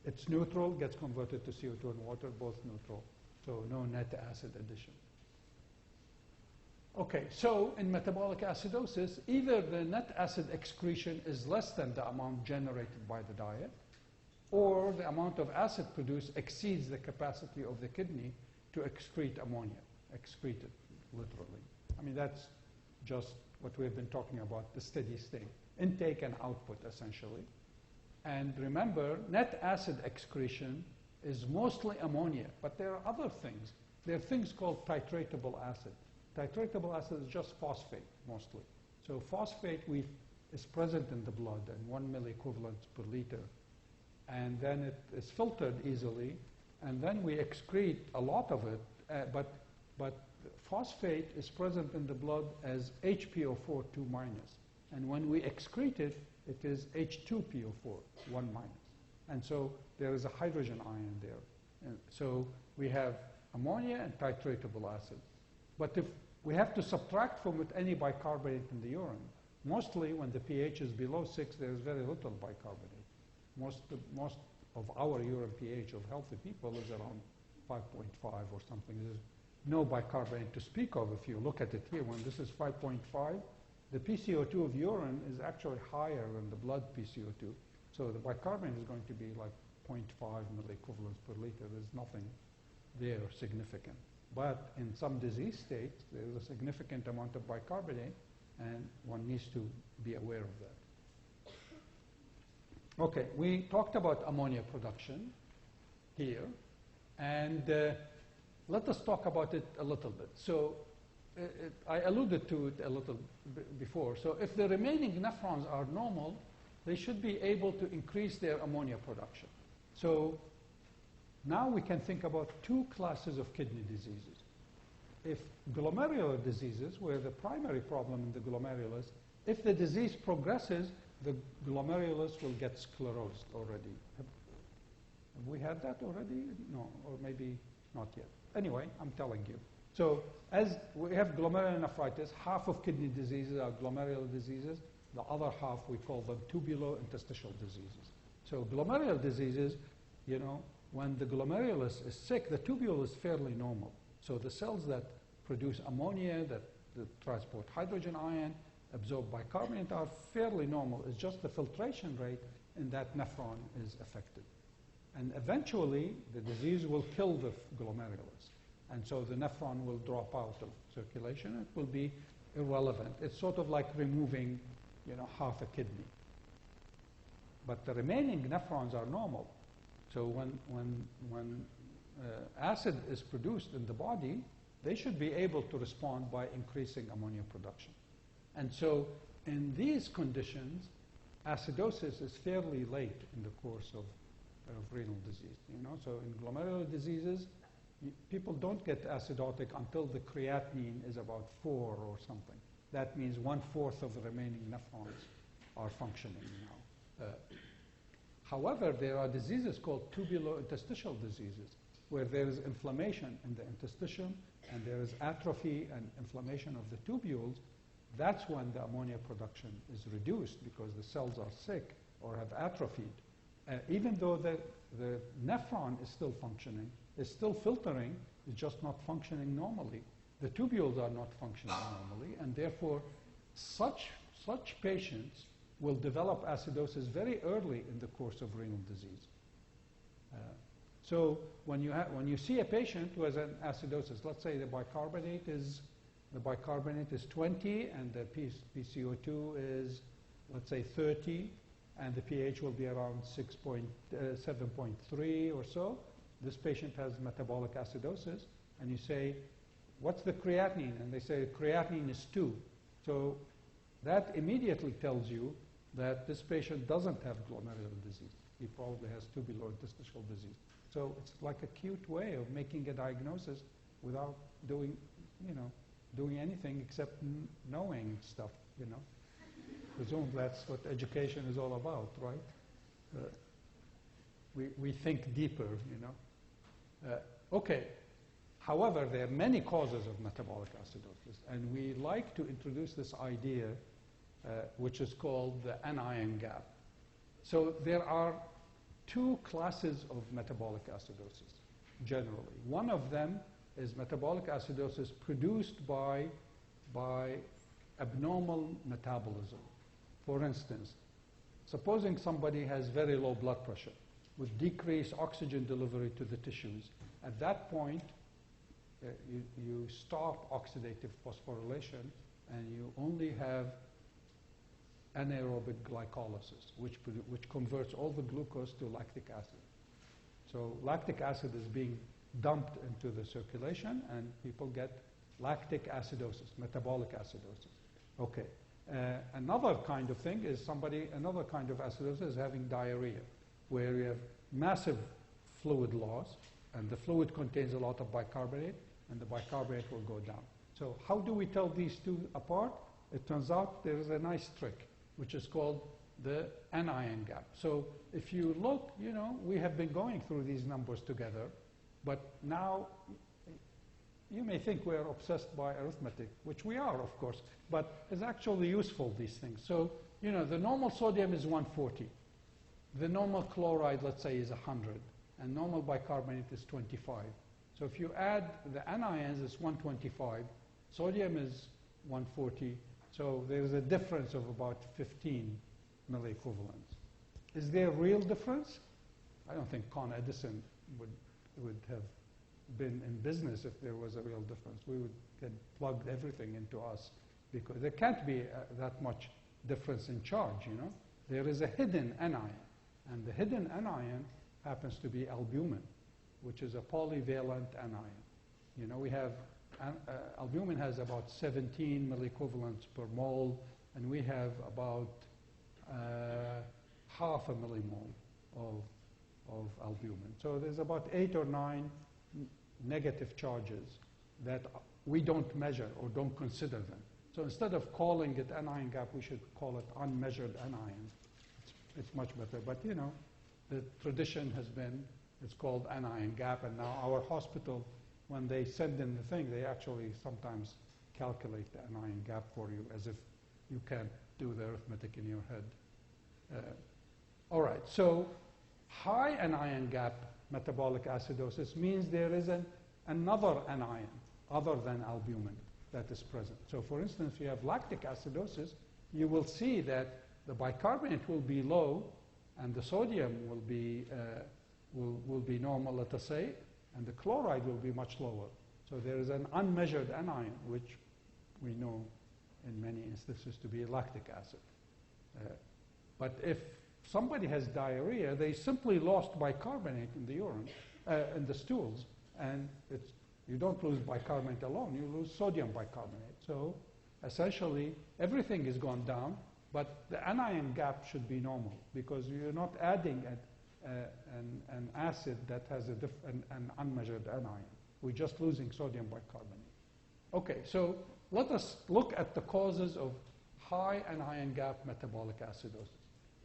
It's neutral, gets converted to CO2 and water, both neutral, so no net acid addition. Okay, so in metabolic acidosis, either the net acid excretion is less than the amount generated by the diet, or the amount of acid produced exceeds the capacity of the kidney to excrete ammonia, excrete it, literally. I mean, that's just what we've been talking about, the steady state. Intake and output, essentially. And remember, net acid excretion is mostly ammonia, but there are other things. There are things called titratable acid. Titratable acid is just phosphate, mostly. So phosphate is present in the blood, and 1 milliequivalent per liter. And then it is filtered easily, and then we excrete a lot of it, but phosphate is present in the blood as HPO4 2 minus. And when we excrete it, it is H2PO4 1 minus. And so there is a hydrogen ion there. And so we have ammonia and titratable acid. But if we have to subtract from it any bicarbonate in the urine, mostly when the pH is below 6, there is very little bicarbonate. Most of our urine pH of healthy people is around 5.5 or something. There's no bicarbonate to speak of. If you look at it here, when this is 5.5, the PCO2 of urine is actually higher than the blood PCO2. So the bicarbonate is going to be like 0.5 milliequivalents per liter. There's nothing there significant. But in some disease states, there's a significant amount of bicarbonate, and one needs to be aware of that. Okay, we talked about ammonia production here, and let us talk about it a little bit. So I alluded to it a little before. So if the remaining nephrons are normal, they should be able to increase their ammonia production. So now we can think about two classes of kidney diseases. If glomerular diseases, where the primary problem in the glomerulus, if the disease progresses, the glomerulus will get sclerosed already. Have we had that already? No, or maybe not yet. Anyway, I'm telling you. So as we have glomerulonephritis, half of kidney diseases are glomerular diseases. The other half, we call them tubulointerstitial diseases. So glomerular diseases, you know, when the glomerulus is sick, the tubule is fairly normal. So the cells that produce ammonia, that transport hydrogen ion, absorb bicarbonate are fairly normal. It's just the filtration rate in that nephron is affected. And eventually, the disease will kill the glomerulus. And so the nephron will drop out of circulation. It will be irrelevant. It's sort of like removing, you know, half a kidney. But the remaining nephrons are normal. So when acid is produced in the body, they should be able to respond by increasing ammonia production. And so in these conditions, acidosis is fairly late in the course of renal disease. You know? So in glomerular diseases, people don't get acidotic until the creatinine is about 4 or something. That means 1/4 of the remaining nephrons are functioning now. However, there are diseases called tubulointerstitial diseases, where there is inflammation in the interstitium and there is atrophy and inflammation of the tubules. That's when the ammonia production is reduced because the cells are sick or have atrophied. Even though the nephron is still functioning, is still filtering, it's just not functioning normally. The tubules are not functioning normally, and therefore such patients will develop acidosis very early in the course of renal disease. So when you see a patient who has an acidosis, let's say the bicarbonate is 20 and the PCO2 is, let's say, 30, and the pH will be around 7.3 or so. This patient has metabolic acidosis, and you say, what's the creatinine? And they say creatinine is 2. So that immediately tells you that this patient doesn't have glomerular disease. He probably has tubulointerstitial disease. So it's like a cute way of making a diagnosis without doing anything except knowing stuff, you know. Presume that's what education is all about, right? We think deeper, you know. Okay. However, there are many causes of metabolic acidosis, and we like to introduce this idea, which is called the anion gap. So there are two classes of metabolic acidosis, generally. One of them is metabolic acidosis produced by abnormal metabolism. For instance, supposing somebody has very low blood pressure with decreased oxygen delivery to the tissues, at that point, you stop oxidative phosphorylation and you only have anaerobic glycolysis, which converts all the glucose to lactic acid. So lactic acid is being dumped into the circulation, and people get lactic acidosis, metabolic acidosis. Okay. Another kind of thing is another kind of acidosis is having diarrhea, where you have massive fluid loss, and the fluid contains a lot of bicarbonate, and the bicarbonate will go down. So how do we tell these two apart? It turns out there is a nice trick, which is called the anion gap. So if you look, you know, we have been going through these numbers together, but now you may think we're obsessed by arithmetic, which we are, of course, but it's actually useful, these things. So, you know, the normal sodium is 140. The normal chloride, let's say, is 100, and normal bicarbonate is 25. So if you add the anions, it's 125. Sodium is 140. So there's a difference of about 15 milliequivalents. Is there a real difference? I don't think Con Edison would have been in business if there was a real difference. We would get plugged everything into us because there can't be that much difference in charge, you know. There is a hidden anion, and the hidden anion happens to be albumin, which is a polyvalent anion. You know, we have, albumin has about 17 milliequivalents per mole, and we have about half a millimole of albumin. So there's about 8 or 9 negative charges that we don't measure or don't consider them. So instead of calling it anion gap, we should call it unmeasured anion. It's much better. But, you know, the tradition has been, it's called anion gap, and now our hospital, when they send in the thing, they actually sometimes calculate the anion gap for you as if you can't do the arithmetic in your head. All right, so high anion gap metabolic acidosis means there is another anion other than albumin that is present. So for instance, if you have lactic acidosis, you will see that the bicarbonate will be low and the sodium will be normal, let us say, and the chloride will be much lower. So there is an unmeasured anion, which we know in many instances to be lactic acid. But if somebody has diarrhea, they simply lost bicarbonate in the urine, in the stools, and you don't lose bicarbonate alone, you lose sodium bicarbonate. So essentially, everything is gone down, but the anion gap should be normal because you're not adding an acid that has an unmeasured anion. We're just losing sodium bicarbonate. Okay, so let us look at the causes of high anion gap metabolic acidosis.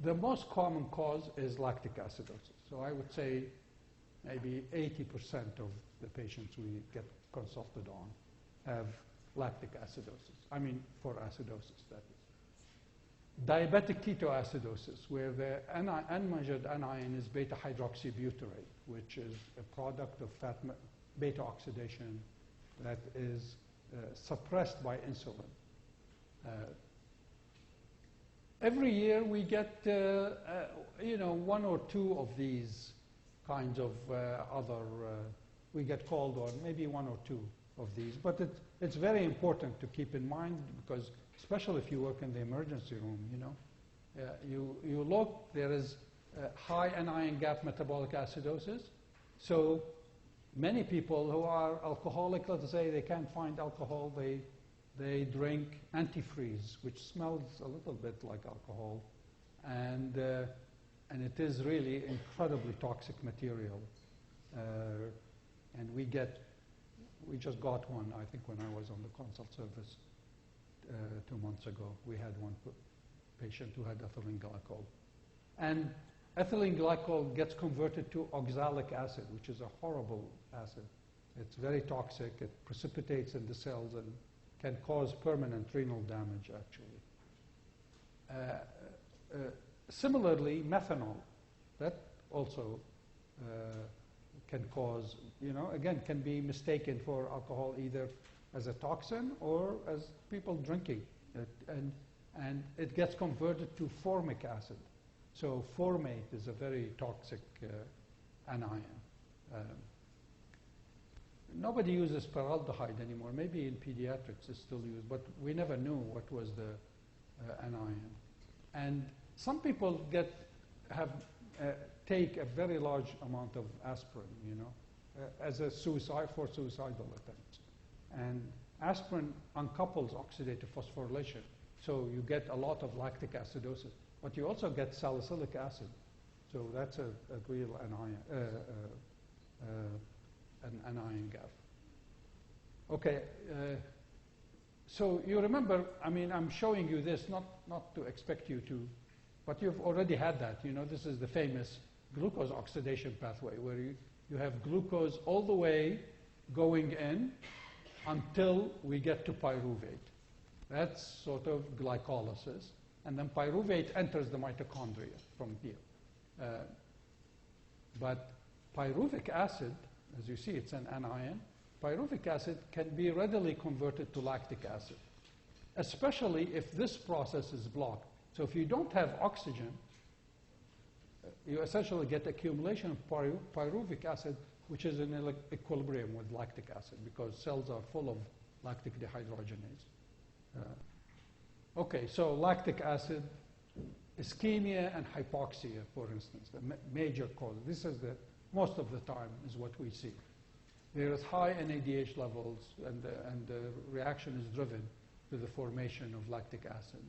The most common cause is lactic acidosis. So I would say maybe 80% of the patients we get consulted on have lactic acidosis. I mean, for acidosis, that is. Diabetic ketoacidosis, where the unmeasured anion is beta-hydroxybutyrate, which is a product of fat beta oxidation that is suppressed by insulin. Every year we get, you know, 1 or 2 of these kinds of we get called on, maybe 1 or 2 of these. But it's very important to keep in mind because, especially if you work in the emergency room, you know, you look, there is high anion gap metabolic acidosis. So many people who are alcoholic, let's say they can't find alcohol, they drink antifreeze, which smells a little bit like alcohol, and it is really incredibly toxic material. And we just got one, I think, when I was on the consult service 2 months ago. We had one patient who had ethylene glycol. And ethylene glycol gets converted to oxalic acid, which is a horrible acid. It's very toxic. It precipitates in the cells and can cause permanent renal damage, actually. Similarly, methanol, that also can cause, you know, again, can be mistaken for alcohol either as a toxin or as people drinking it. And it gets converted to formic acid. So formate is a very toxic anion. Nobody uses paraldehyde anymore. Maybe in pediatrics it's still used, but we never knew what was the anion. And some people take a very large amount of aspirin, you know, as a for suicidal attempts. And aspirin uncouples oxidative phosphorylation, so you get a lot of lactic acidosis. But you also get salicylic acid, so that's a real an anion gap. Okay, so you remember, I mean, I'm showing you this not to expect you to, but you've already had that. You know, this is the famous glucose oxidation pathway where you have glucose all the way going in until we get to pyruvate. That's sort of glycolysis. And then pyruvate enters the mitochondria from here. But pyruvic acid, as you see, it's an anion. Pyruvic acid can be readily converted to lactic acid, especially if this process is blocked. So if you don't have oxygen, you essentially get accumulation of pyruvic acid, which is in equilibrium with lactic acid because cells are full of lactic dehydrogenase. Okay, so lactic acid, ischemia and hypoxia, for instance, the major cause. This is most of the time is what we see. There is high NADH levels, and the reaction is driven to the formation of lactic acid.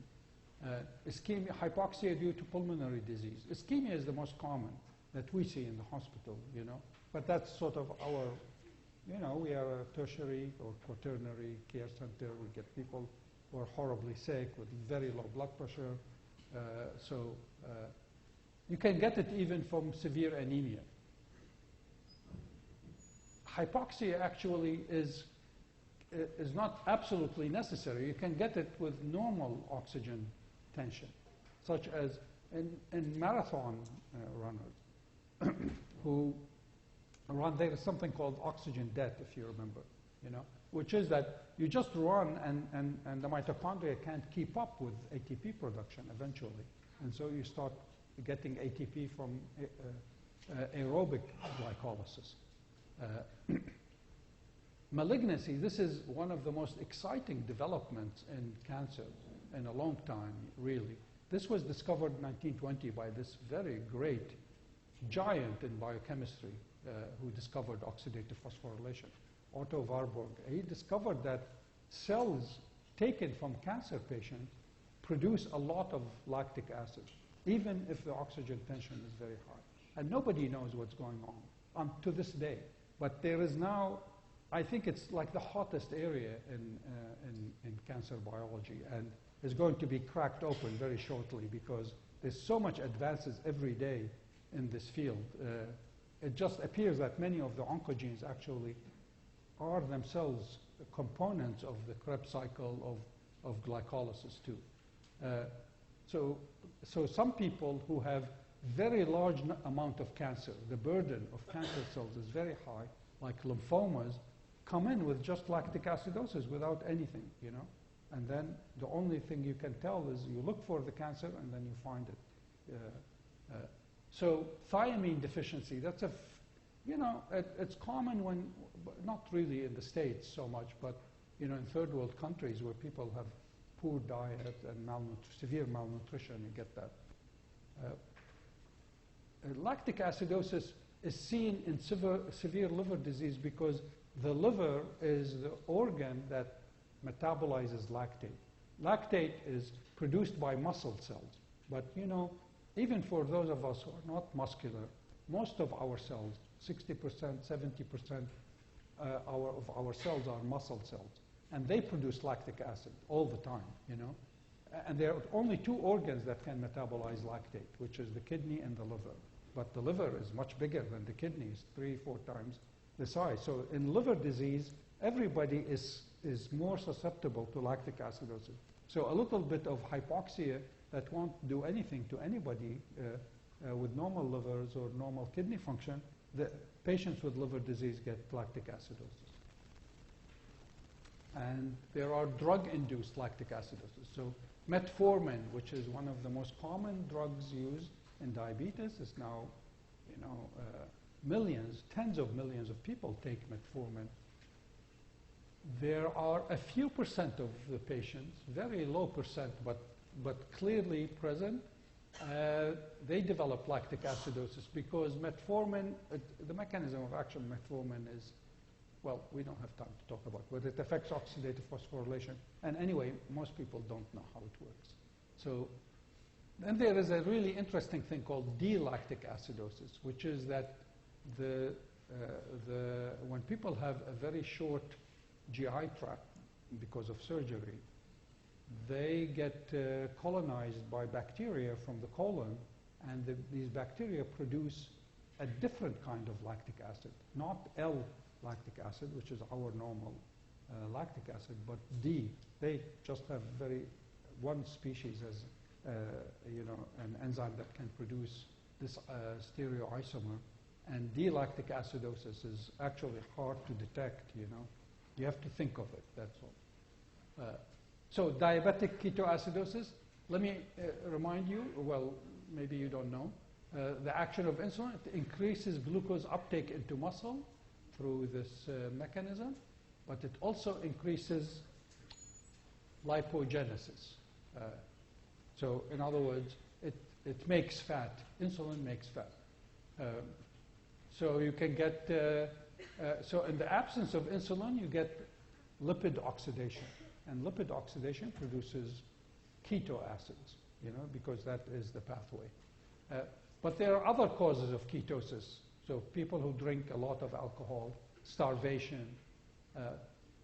Ischemia, hypoxia due to pulmonary disease. Ischemia is the most common that we see in the hospital, but that's sort of our, we are a tertiary or quaternary care center. We get people who are horribly sick with very low blood pressure. You can get it even from severe anemia. Hypoxia actually is not absolutely necessary. You can get it with normal oxygen tension, such as in marathon runners who run. There is something called oxygen debt, if you remember, which is that you just run and the mitochondria can't keep up with ATP production eventually. And so you start getting ATP from aerobic glycolysis. Malignancy, this is one of the most exciting developments in cancer in a long time, really. This was discovered in 1920 by this very great giant in biochemistry who discovered oxidative phosphorylation, Otto Warburg. He discovered that cells taken from cancer patients produce a lot of lactic acid, even if the oxygen tension is very high. And nobody knows what's going on to this day. But there is now, I think it's like the hottest area in cancer biology, and is going to be cracked open very shortly because there's so much advances every day in this field. It just appears that many of the oncogenes actually are themselves components of the Krebs cycle of glycolysis too. So some people who have very large amount of cancer, the burden of cancer cells is very high, like lymphomas, come in with just lactic acidosis without anything, And then the only thing you can tell is you look for the cancer and then you find it. So thiamine deficiency, that's it's common when, not really in the States so much, but in third world countries where people have poor diet and severe malnutrition, you get that. Lactic acidosis is seen in severe liver disease because the liver is the organ that metabolizes lactate. Lactate is produced by muscle cells, but even for those of us who are not muscular, most of our cells, 60%, 70% of our cells are muscle cells, and they produce lactic acid all the time, And there are only two organs that can metabolize lactate, which is the kidney and the liver. But the liver is much bigger than the kidneys, 3-4 times the size. So in liver disease, everybody is more susceptible to lactic acidosis. So a little bit of hypoxia that won't do anything to anybody with normal livers or normal kidney function, the patients with liver disease get lactic acidosis. And there are drug-induced lactic acidosis. So metformin, which is one of the most common drugs used in diabetes, is now, millions, tens of millions of people take metformin. There are a few percent of the patients, very low percent, but clearly present, they develop lactic acidosis because metformin, the mechanism of action of metformin is, well, we don't have time to talk about, but it affects oxidative phosphorylation. And anyway, most people don't know how it works. So then there is a really interesting thing called D-lactic acidosis, which is that when people have a very short GI tract because of surgery, they get colonized by bacteria from the colon, and these bacteria produce a different kind of lactic acid, not L-lactic acid, which is our normal lactic acid, but D. They just have one species has an enzyme that can produce this stereoisomer, and D-lactic acidosis is actually hard to detect, You have to think of it, that's all. So diabetic ketoacidosis, let me remind you, well, maybe you don't know, the action of insulin, it increases glucose uptake into muscle through this mechanism, but it also increases lipogenesis. So in other words, it makes fat. Insulin makes fat. So you can get, so in the absence of insulin, you get lipid oxidation. And lipid oxidation produces keto acids, because that is the pathway. But there are other causes of ketosis. So people who drink a lot of alcohol, starvation,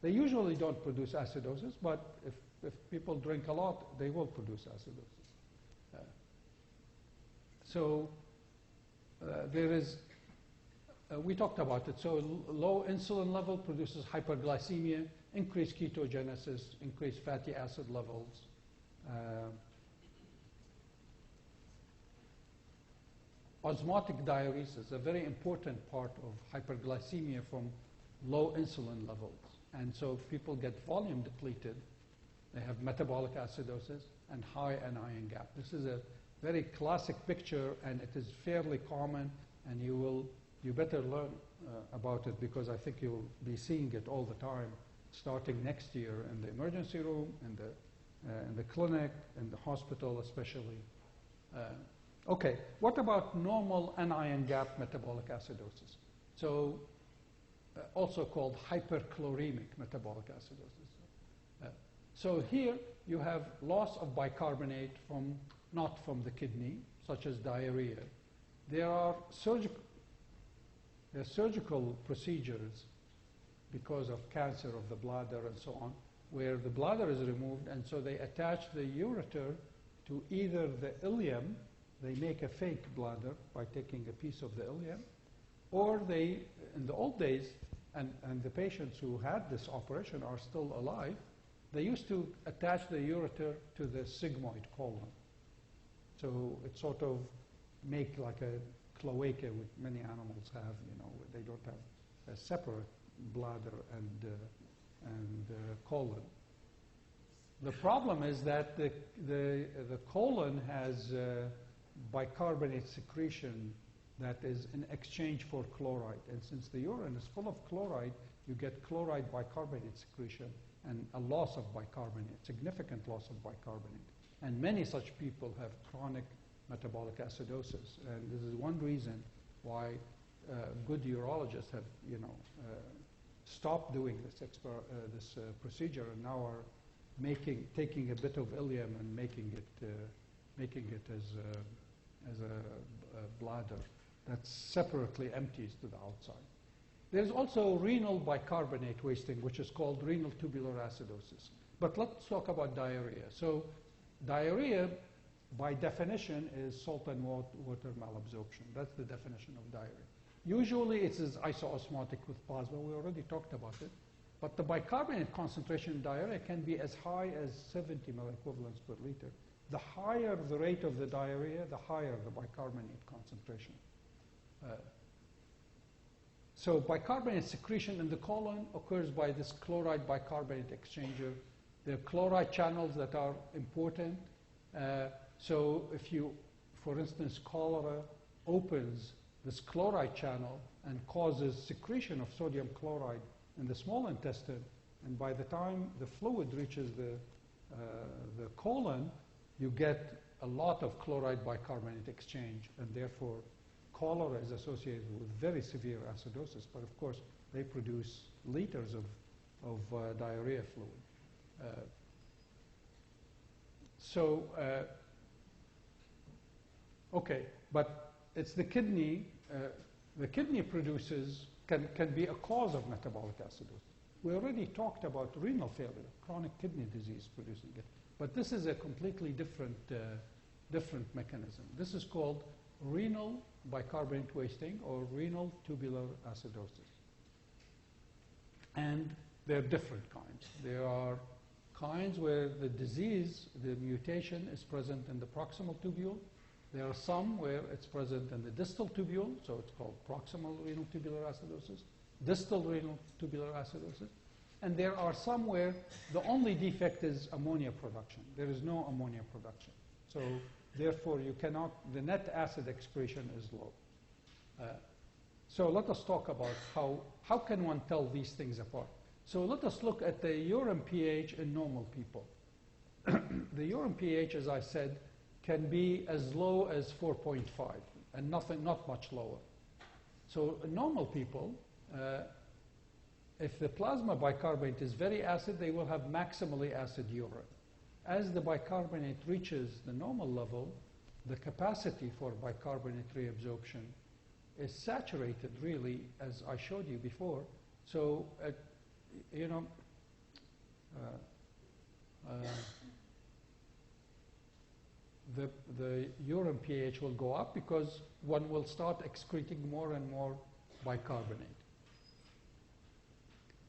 they usually don't produce acidosis, but if people drink a lot, they will produce acidosis. So there is, we talked about it. So low insulin level produces hyperglycemia, increased ketogenesis, increased fatty acid levels. Osmotic diuresis, a very important part of hyperglycemia from low insulin levels. And so people get volume depleted. They have metabolic acidosis and high anion gap. This is a very classic picture, and it is fairly common, and you better learn about it, because I think you'll be seeing it all the time, starting next year in the emergency room, in the clinic, in the hospital especially. Okay, what about normal anion gap metabolic acidosis? So also called hyperchloremic metabolic acidosis. So here you have loss of bicarbonate not from the kidney, such as diarrhea. There are surgical procedures because of cancer of the bladder and so on, where the bladder is removed, and so they attach the ureter to either the ileum. They make a fake bladder by taking a piece of the ileum, or they, in the old days, and the patients who had this operation are still alive, they used to attach the ureter to the sigmoid colon. So it sort of make like a cloaca, which many animals have, they don't have a separate bladder and colon. The problem is that the colon has bicarbonate secretion that is in exchange for chloride. And since the urine is full of chloride, you get chloride bicarbonate secretion and a loss of bicarbonate, significant loss of bicarbonate. And many such people have chronic metabolic acidosis. And this is one reason why good urologists have, stopped doing this procedure, and now are taking a bit of ileum and making it as a bladder that separately empties to the outside. There's also renal bicarbonate wasting, which is called renal tubular acidosis. But let's talk about diarrhea. So diarrhea, by definition, is salt and water malabsorption. That's the definition of diarrhea. Usually it is isoosmotic with plasma. We already talked about it. But the bicarbonate concentration in diarrhea can be as high as 70 milliequivalents per liter. The higher the rate of the diarrhea, the higher the bicarbonate concentration. So bicarbonate secretion in the colon occurs by this chloride bicarbonate exchanger. There are chloride channels that are important. So if you, for instance, cholera opens this chloride channel and causes secretion of sodium chloride in the small intestine, and by the time the fluid reaches the colon, you get a lot of chloride bicarbonate exchange, and therefore cholera is associated with very severe acidosis. But of course, they produce liters of diarrhea fluid. Okay, but it's the kidney. The kidney produces, can be a cause of metabolic acidosis. We already talked about renal failure, chronic kidney disease producing it. But this is a completely different mechanism. This is called renal bicarbonate wasting or renal tubular acidosis. And there are different kinds. There are kinds where the disease, the mutation is present in the proximal tubule. There are some where it's present in the distal tubule, so it's called proximal renal tubular acidosis, distal renal tubular acidosis. And there are some where the only defect is ammonia production. There is no ammonia production. So therefore, you cannot, the net acid excretion is low. So let us talk about how can one tell these things apart. So let us look at the urine pH in normal people. the urine pH, as I said, can be as low as 4.5 and not much lower. So normal people, if the plasma bicarbonate is very acid, they will have maximally acid urine. As the bicarbonate reaches the normal level, the capacity for bicarbonate reabsorption is saturated, really, as I showed you before. So, you know, the urine pH will go up because one will start excreting more and more bicarbonate.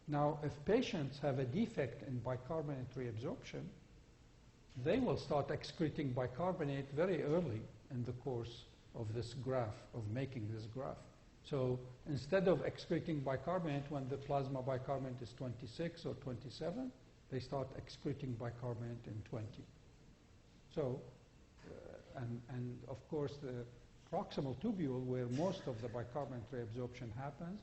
Now, if patients have a defect in bicarbonate reabsorption, they will start excreting bicarbonate very early in the course of this graph, of making this graph. So instead of excreting bicarbonate when the plasma bicarbonate is 26 or 27, they start excreting bicarbonate in 20. So, and of course the proximal tubule, where most of the bicarbonate reabsorption happens,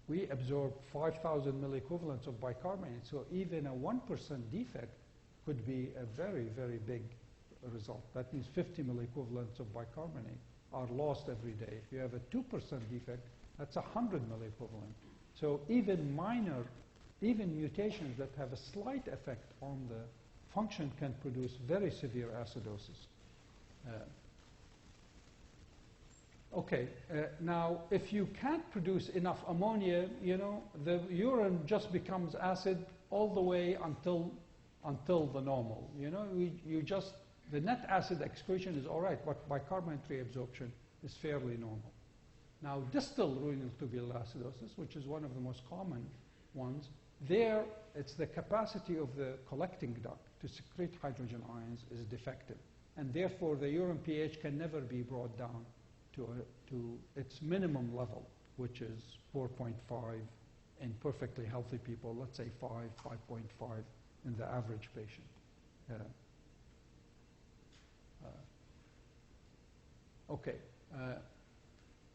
we absorb 5,000 milliequivalents of bicarbonate, so even a 1% defect could be a very, very big result. That means 50 milliequivalents of bicarbonate are lost every day. If you have a 2% defect, that's 100 milliequivalent. So even mutations that have a slight effect on the function can produce very severe acidosis. Now, if you can't produce enough ammonia, you know, the urine just becomes acid all the way until the normal. You know, the net acid excretion is all right, but bicarbonate reabsorption is fairly normal. Now, distal renal tubular acidosis, which is one of the most common ones, there it's the capacity of the collecting duct to secrete hydrogen ions is defective, and therefore the urine pH can never be brought down to its minimum level, which is 4.5 in perfectly healthy people, let's say 5.5 in the average patient.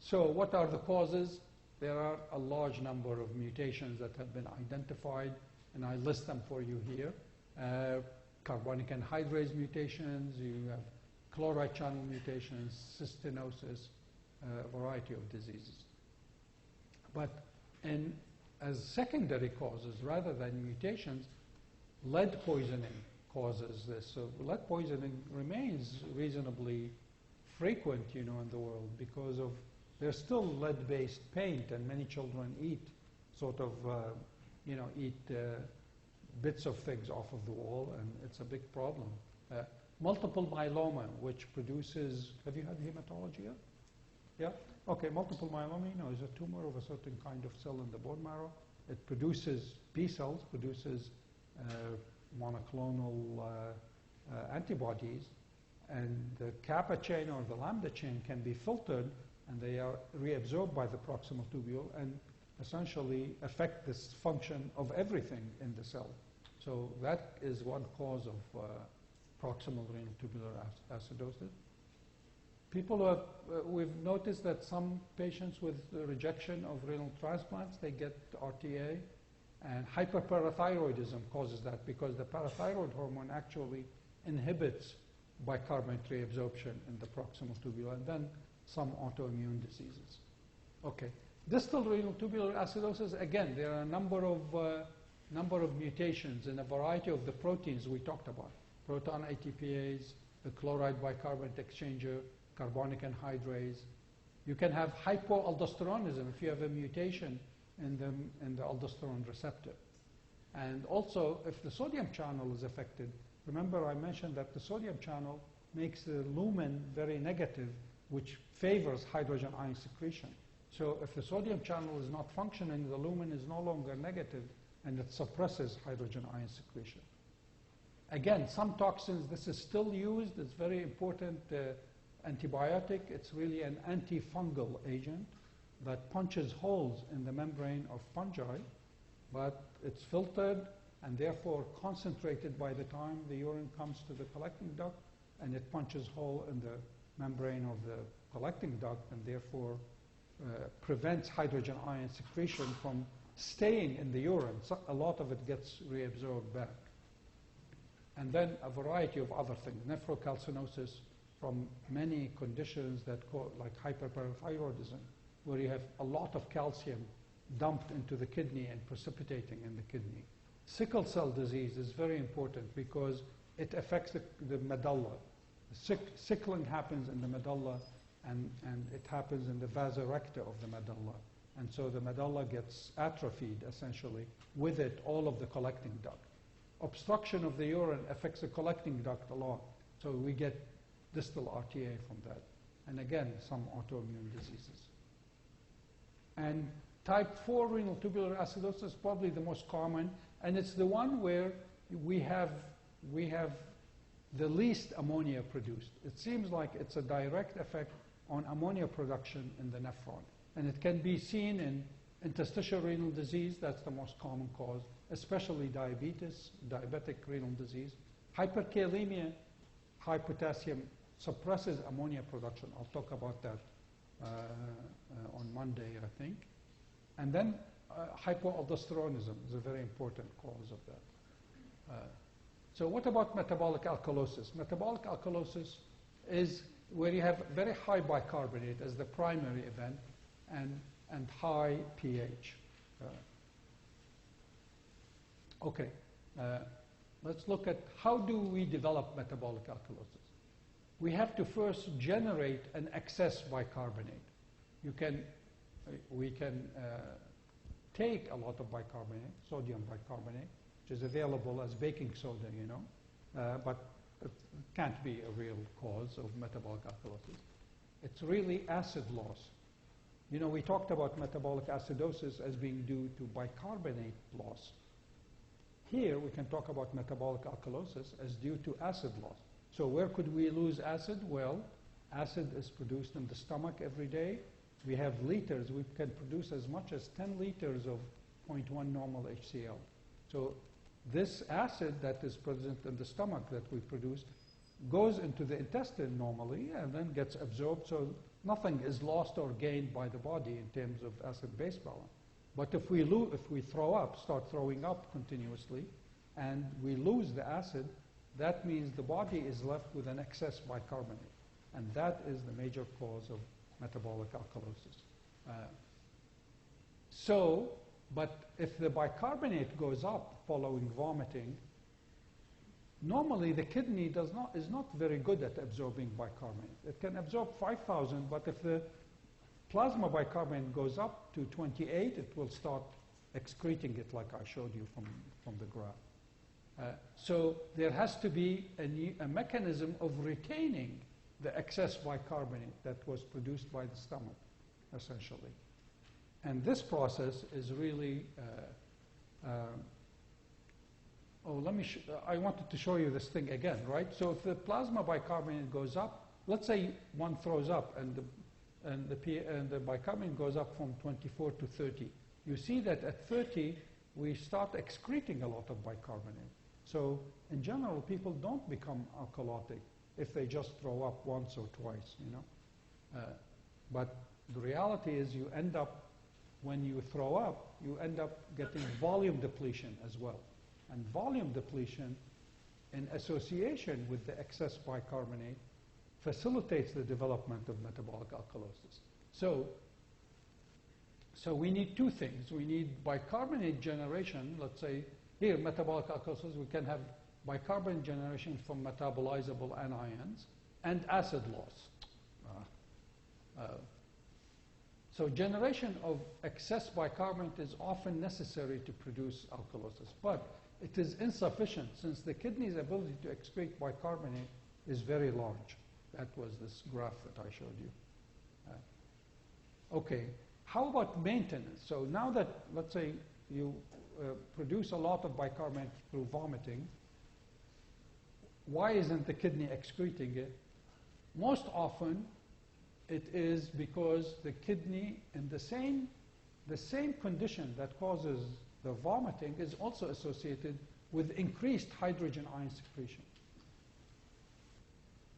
So what are the causes? There are a large number of mutations that have been identified, and I list them for you here. Carbonic anhydrase mutations, you have chloride channel mutations, cystinosis, a variety of diseases. But as secondary causes, rather than mutations, lead poisoning causes this. So lead poisoning remains reasonably frequent, you know, in the world because of there's still lead-based paint, and many children eat sort of, you know, bits of things off of the wall, and it's a big problem. Multiple myeloma, which produces, have you had hematology yet? Yeah? Okay, multiple myeloma, you know, is a tumor of a certain kind of cell in the bone marrow. It produces B cells, produces monoclonal antibodies, and the kappa chain or the lambda chain can be filtered, and they are reabsorbed by the proximal tubule and essentially affect this function of everything in the cell. So that is one cause of proximal renal tubular acidosis. People have, we've noticed that some patients with rejection of renal transplants, they get RTA, and hyperparathyroidism causes that because the parathyroid hormone actually inhibits bicarbonate reabsorption in the proximal tubule, and then some autoimmune diseases. Okay, distal renal tubular acidosis, again, there are a number of mutations in a variety of the proteins we talked about. Proton ATPase, the chloride bicarbonate exchanger, carbonic anhydrase. You can have hypoaldosteronism if you have a mutation in the aldosterone receptor. And also, if the sodium channel is affected, remember I mentioned that the sodium channel makes the lumen very negative, which favors hydrogen ion secretion. So if the sodium channel is not functioning, the lumen is no longer negative, and it suppresses hydrogen ion secretion. Again, some toxins, this is still used. It's very important antibiotic. It's really an antifungal agent that punches holes in the membrane of fungi, but it's filtered and therefore concentrated by the time the urine comes to the collecting duct, and it punches hole in the membrane of the collecting duct, and therefore prevents hydrogen ion secretion from staying in the urine. So a lot of it gets reabsorbed back. And then a variety of other things, nephrocalcinosis from many conditions that like hyperparathyroidism, where you have a lot of calcium dumped into the kidney and precipitating in the kidney. Sickle cell disease is very important because it affects the medulla. Sickling happens in the medulla, and it happens in the vasa recta of the medulla. And so the medulla gets atrophied, essentially, with it all of the collecting duct. Obstruction of the urine affects the collecting duct a lot, so we get distal RTA from that. And again, some autoimmune diseases. And type 4 renal tubular acidosis is probably the most common, and it's the one where we have the least ammonia produced. It seems like it's a direct effect on ammonia production in the nephron. And it can be seen in interstitial renal disease, that's the most common cause, especially diabetes, diabetic renal disease. Hyperkalemia, high potassium, suppresses ammonia production. I'll talk about that on Monday, I think. And then hypoaldosteronism is a very important cause of that. So what about metabolic alkalosis? Metabolic alkalosis is where you have very high bicarbonate as the primary event and high pH. Let's look at how do we develop metabolic alkalosis. We have to first generate an excess bicarbonate. We can take a lot of bicarbonate, sodium bicarbonate, which is available as baking soda, you know, but it can't be a real cause of metabolic alkalosis. It's really acid loss. You know, we talked about metabolic acidosis as being due to bicarbonate loss. Here, we can talk about metabolic alkalosis as due to acid loss. So where could we lose acid? Well, acid is produced in the stomach every day. We have liters. We can produce as much as 10 liters of 0.1 normal HCl. So this acid that is present in the stomach that we produce goes into the intestine normally and then gets absorbed, so nothing is lost or gained by the body in terms of acid-base balance. But if we throw up, start throwing up continuously, and we lose the acid, that means the body is left with an excess bicarbonate. And that is the major cause of metabolic alkalosis. But if the bicarbonate goes up following vomiting, normally the kidney is not very good at absorbing bicarbonate. It can absorb 5,000, but if the plasma bicarbonate goes up to 28, it will start excreting it like I showed you from the graph. So there has to be a mechanism of retaining the excess bicarbonate that was produced by the stomach, essentially. And this process is really, I wanted to show you this thing again, right? So if the plasma bicarbonate goes up, let's say one throws up and the bicarbonate goes up from 24 to 30. You see that at 30, we start excreting a lot of bicarbonate. So in general, people don't become alkalotic if they just throw up once or twice, you know. But the reality is you end up, when you throw up, you end up getting volume depletion as well. And volume depletion in association with the excess bicarbonate facilitates the development of metabolic alkalosis. So we need two things. We need bicarbonate generation. Let's say here, metabolic alkalosis, we can have bicarbonate generation from metabolizable anions and acid loss. So generation of excess bicarbonate is often necessary to produce alkalosis, but it is insufficient since the kidney's ability to excrete bicarbonate is very large. That was this graph that I showed you. Okay, how about maintenance? So now that, let's say, you produce a lot of bicarbonate through vomiting, why isn't the kidney excreting it? Most often, it is because the kidney, in the same condition that causes the vomiting, is also associated with increased hydrogen ion secretion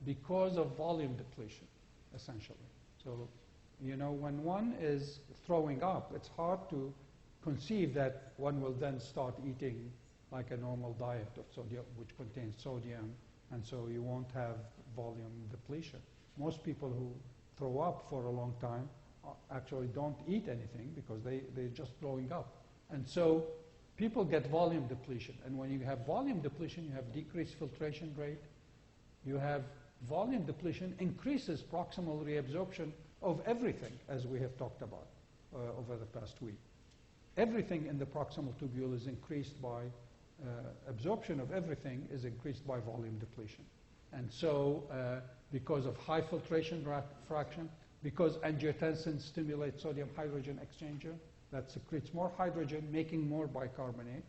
because of volume depletion, essentially. So, you know, when one is throwing up, it's hard to conceive that one will then start eating like a normal diet of sodium, which contains sodium, and so you won't have volume depletion. Most people who throw up for a long time actually don't eat anything because they're just throwing up. And so people get volume depletion. And when you have volume depletion, you have decreased filtration rate. You have volume depletion increases proximal reabsorption of everything, as we have talked about over the past week. Everything in the proximal tubule is increased by absorption of everything is increased by volume depletion. And so because of high filtration fraction, because angiotensin stimulates sodium hydrogen exchanger that secretes more hydrogen, making more bicarbonate,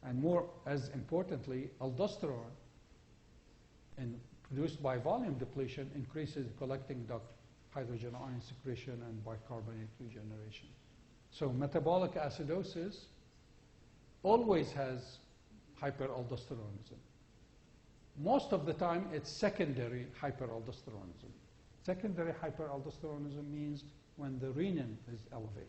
and more, as importantly, aldosterone, and produced by volume depletion, increases collecting duct hydrogen ion secretion and bicarbonate regeneration. So metabolic acidosis always has hyperaldosteronism. Most of the time, it's secondary hyperaldosteronism. Secondary hyperaldosteronism means when the renin is elevated.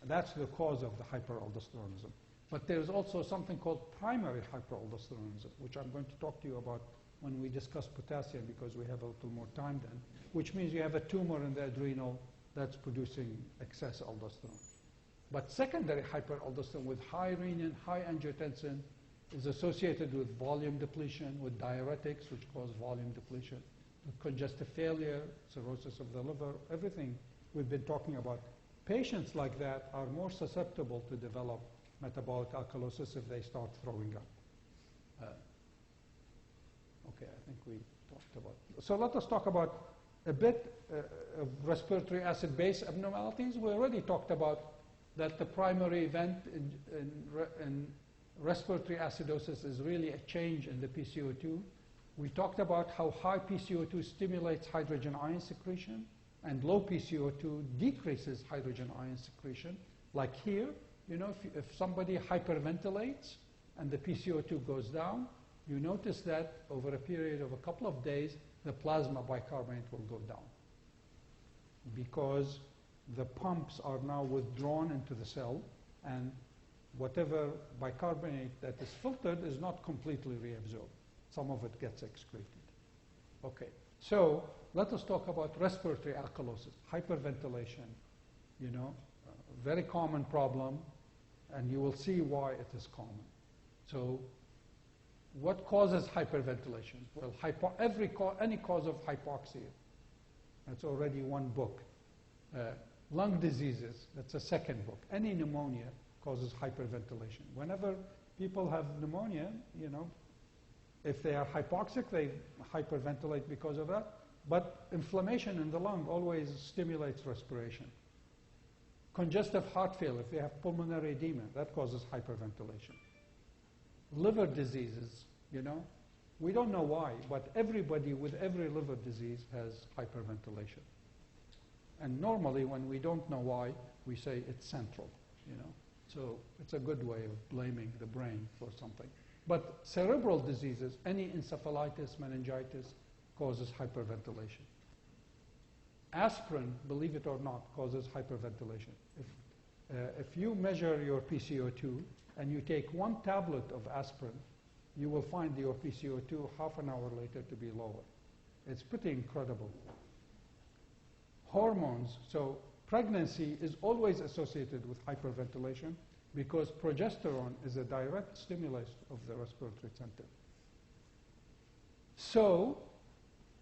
That's the cause of the hyperaldosteronism. But there's also something called primary hyperaldosteronism, which I'm going to talk to you about when we discuss potassium, because we have a little more time then, which means you have a tumor in the adrenal that's producing excess aldosterone. But secondary hyperaldosteronism with high renin, high angiotensin, is associated with volume depletion, with diuretics, which cause volume depletion, with congestive failure, cirrhosis of the liver, everything we've been talking about. Patients like that are more susceptible to develop metabolic alkalosis if they start throwing up. Okay, I think we talked about. So let us talk about a bit of respiratory acid-base abnormalities. We already talked about that the primary event in respiratory acidosis is really a change in the PCO2. We talked about how high PCO2 stimulates hydrogen ion secretion and low PCO2 decreases hydrogen ion secretion. Like here, you know, if somebody hyperventilates and the PCO2 goes down, you notice that over a period of a couple of days, the plasma bicarbonate will go down because the pumps are now withdrawn into the cell, and whatever bicarbonate that is filtered is not completely reabsorbed. Some of it gets excreted. Okay, so let us talk about respiratory alkalosis, hyperventilation. You know, very common problem, and you will see why it is common. So what causes hyperventilation? Well, any cause of hypoxia. That's already one book. Lung diseases, that's a second book. Any pneumonia causes hyperventilation. Whenever people have pneumonia, you know, if they are hypoxic, they hyperventilate because of that. But inflammation in the lung always stimulates respiration. Congestive heart failure, if they have pulmonary edema, that causes hyperventilation. Liver diseases, you know, we don't know why, but everybody with every liver disease has hyperventilation. And normally, when we don't know why, we say it's central, you know. So it's a good way of blaming the brain for something. But cerebral diseases, any encephalitis, meningitis, causes hyperventilation. Aspirin, believe it or not, causes hyperventilation. If you measure your PCO2 and you take one tablet of aspirin, you will find your PCO2 half an hour later to be lower. It's pretty incredible. Hormones, so pregnancy is always associated with hyperventilation because progesterone is a direct stimulus of the respiratory center. So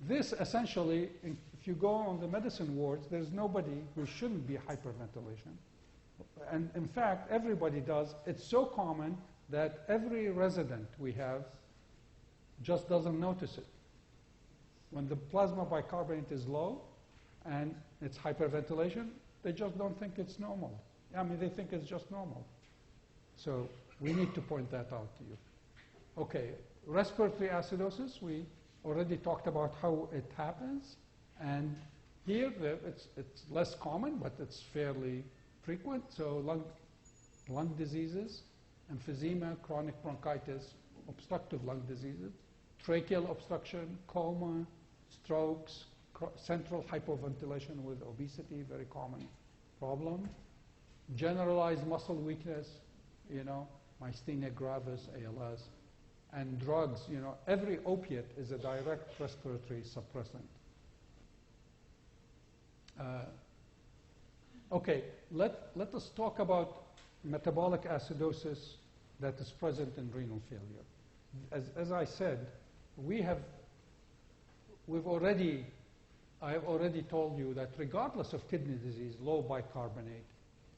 this essentially, if you go on the medicine wards, there's nobody who shouldn't be hyperventilation. And in fact, everybody does. It's so common that every resident we have just doesn't notice it. When the plasma bicarbonate is low and it's hyperventilation, they just don't think it's normal. I mean, they think it's just normal. So we need to point that out to you. Okay, respiratory acidosis, we already talked about how it happens. And here, it's less common, but it's fairly frequent. So lung diseases, emphysema, chronic bronchitis, obstructive lung diseases, tracheal obstruction, coma, strokes, central hypoventilation with obesity, very common problem. Generalized muscle weakness, you know, myasthenia gravis, ALS, and drugs. You know, every opiate is a direct respiratory suppressant. Okay, let us talk about metabolic acidosis that is present in renal failure. As I said, I have already told you that regardless of kidney disease, low bicarbonate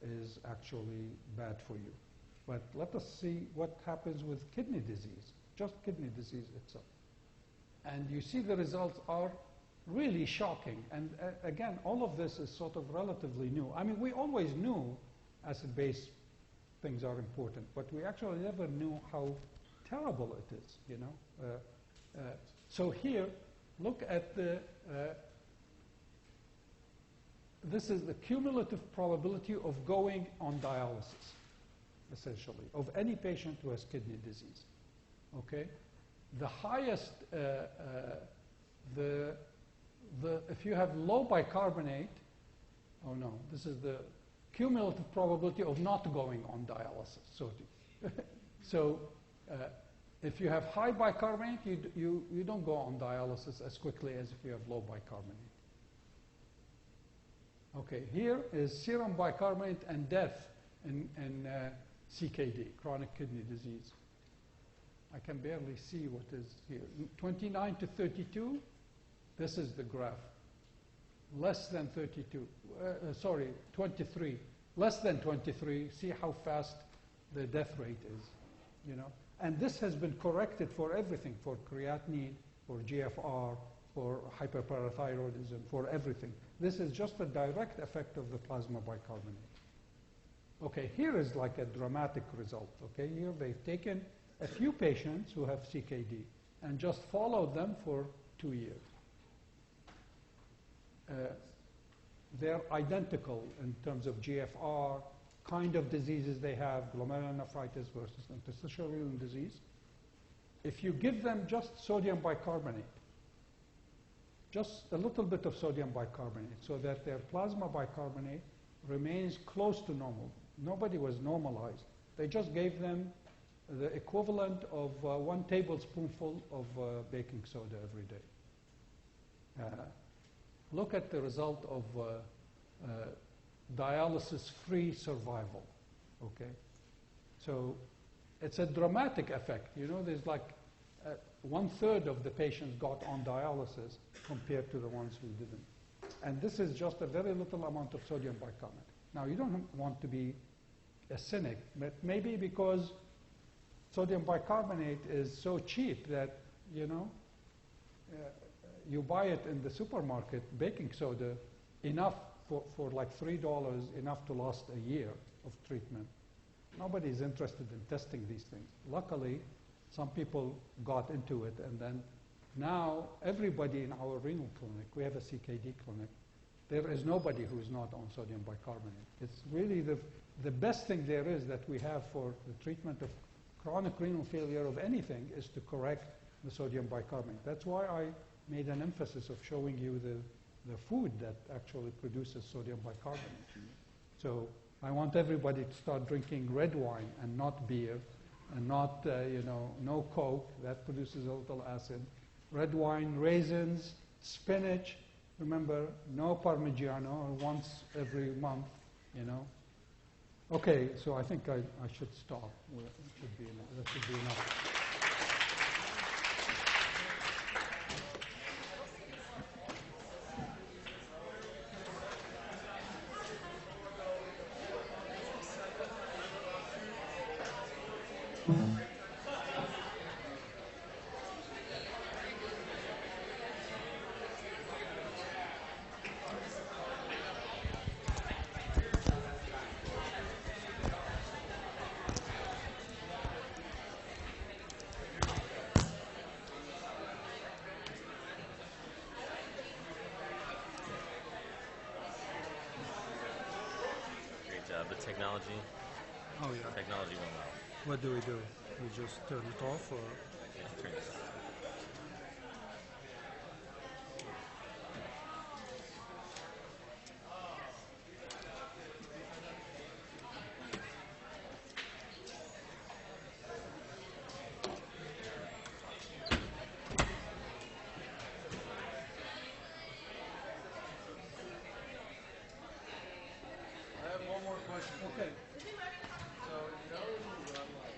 is actually bad for you. But let us see what happens with kidney disease, just kidney disease itself. And you see the results are really shocking. And again, all of this is sort of relatively new. I mean, we always knew acid-base things are important, but we actually never knew how terrible it is, you know. So here, look at the, this is the cumulative probability of going on dialysis, essentially, of any patient who has kidney disease, okay? The highest, if you have low bicarbonate, oh no, this is the cumulative probability of not going on dialysis. So, if you have high bicarbonate, you don't go on dialysis as quickly as if you have low bicarbonate. Okay, here is serum bicarbonate and death in CKD, chronic kidney disease. I can barely see what is here. 29 to 32, this is the graph. Less than 32, sorry, 23. Less than 23, see how fast the death rate is, you know. And this has been corrected for everything, for creatinine, for GFR, for hyperparathyroidism, for everything. This is just a direct effect of the plasma bicarbonate. Okay, here is like a dramatic result, okay? Here they've taken a few patients who have CKD and just followed them for 2 years. They're identical in terms of GFR, kind of diseases they have, glomerulonephritis versus interstitial renal disease. If you give them just sodium bicarbonate, just a little bit of sodium bicarbonate, so that their plasma bicarbonate remains close to normal. Nobody was normalized. They just gave them the equivalent of 1 tablespoonful of baking soda every day. Look at the result of dialysis-free survival, okay? So it's a dramatic effect. You know, there's like 1/3 of the patients got on dialysis compared to the ones who didn't. And this is just a very little amount of sodium bicarbonate. Now, you don't want to be a cynic, but maybe because sodium bicarbonate is so cheap that, you know, you buy it in the supermarket, baking soda, enough for like $3, enough to last a year of treatment. Nobody is interested in testing these things. Luckily, some people got into it, and then now everybody in our renal clinic, we have a CKD clinic, there is nobody who is not on sodium bicarbonate. It's really the best thing there is that we have for the treatment of chronic renal failure of anything is to correct the sodium bicarbonate. That's why I made an emphasis of showing you the food that actually produces sodium bicarbonate. So I want everybody to start drinking red wine and not beer, and not, you know, no Coke, that produces a little acid. Red wine, raisins, spinach. Remember, no Parmigiano, once every month, you know. Okay, so I think I should stop. Well, it should be enough. That should be enough. Great job. The technology Oh yeah. went well. What do? We just turn it off, or? Yeah, turn this off. Okay. So you know when you run like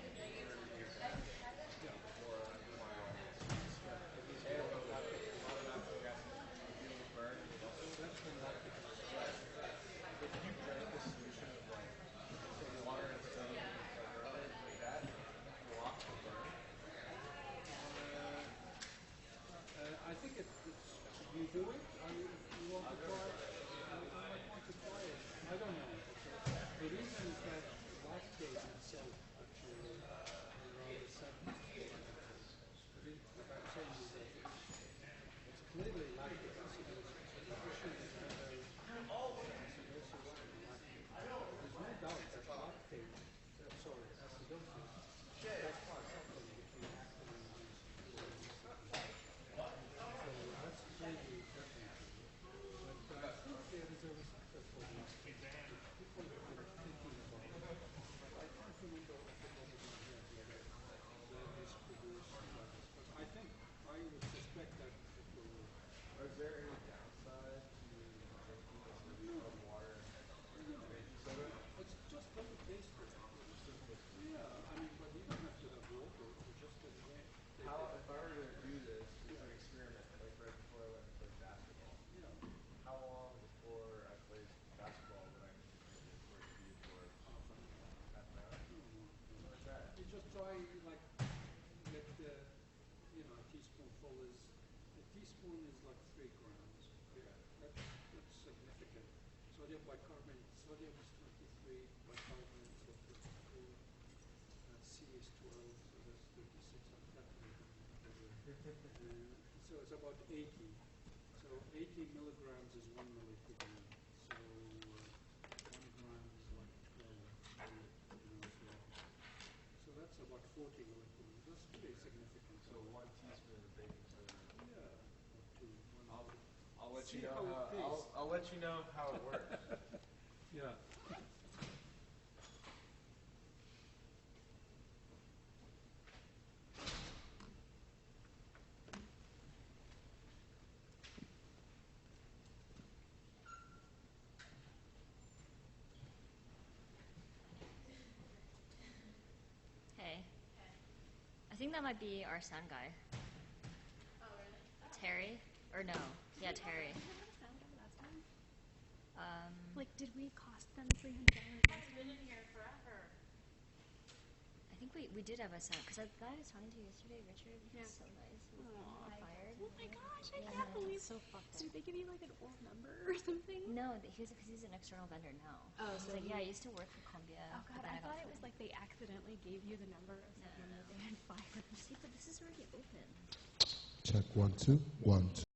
or if you say it will automatically has to deal with burn, That's when lactic acid. if you drank a solution of like say water and soda like that, block the burn. I think it's you do it. You want to try. I might want to try it. I don't know. The reason is that lactate itself actually rather satisfies. What I'm saying is that it's clearly lactic acidosis. The issue is whether acidosis and lactate. There's no doubt that lactate, acidosis, that's something which we actively use. So that's clearly different. But I think there is a receptor for lactate, which people are kind of thinking about. I can't remember off the top of my head where this produced levels. But I think, I would suspect that it will work. Is there any downside to drinking a solution of water and baking soda? It's just very tasty. Yeah, I mean, but you don't have to have water. You just take How, if I were to do this as an experiment, like right before I went to play basketball, yeah, how long before I played basketball would I need to drink it for it to be absorbed? Half an hour? Something like that. you just try like get a teaspoonful is a teaspoon is like 3 grams. Okay. That's significant. Sodium bicarbonate. Sodium is 23. Bicarbonate is 24. C is 12. So that's 36. I'm calculating. So it's about 80. So 80 milligrams is 1 milliliter. So 1 gram is like 12. So that's about 40 milligrams. That's pretty significant. So 1 teaspoon of baking soda. Yeah, or 2. I'll let See you know how it tastes. I'll let you know how it works. Yeah. Hey. I think that might be our sound guy. Oh, really? Terry? Or no. Yeah, Terry. Sound guy last time? Um, Like, did we cost them $300 last I've been in here forever. I think we did have a sound, because that guy I was talking to yesterday, Richard, he was Yeah. so nice. He was Aw. not fired. Oh my gosh, I Yeah, can't believe. so fucked So up. did they give you like an old number or something? No, because he's an external vendor now. Oh, he's so like, he- yeah, I used to work for Columbia. Oh but god, then I got thought it was fired." like they accidentally gave you the number of someone that they had fired. See, but this is already open. Check 1 2 1 2.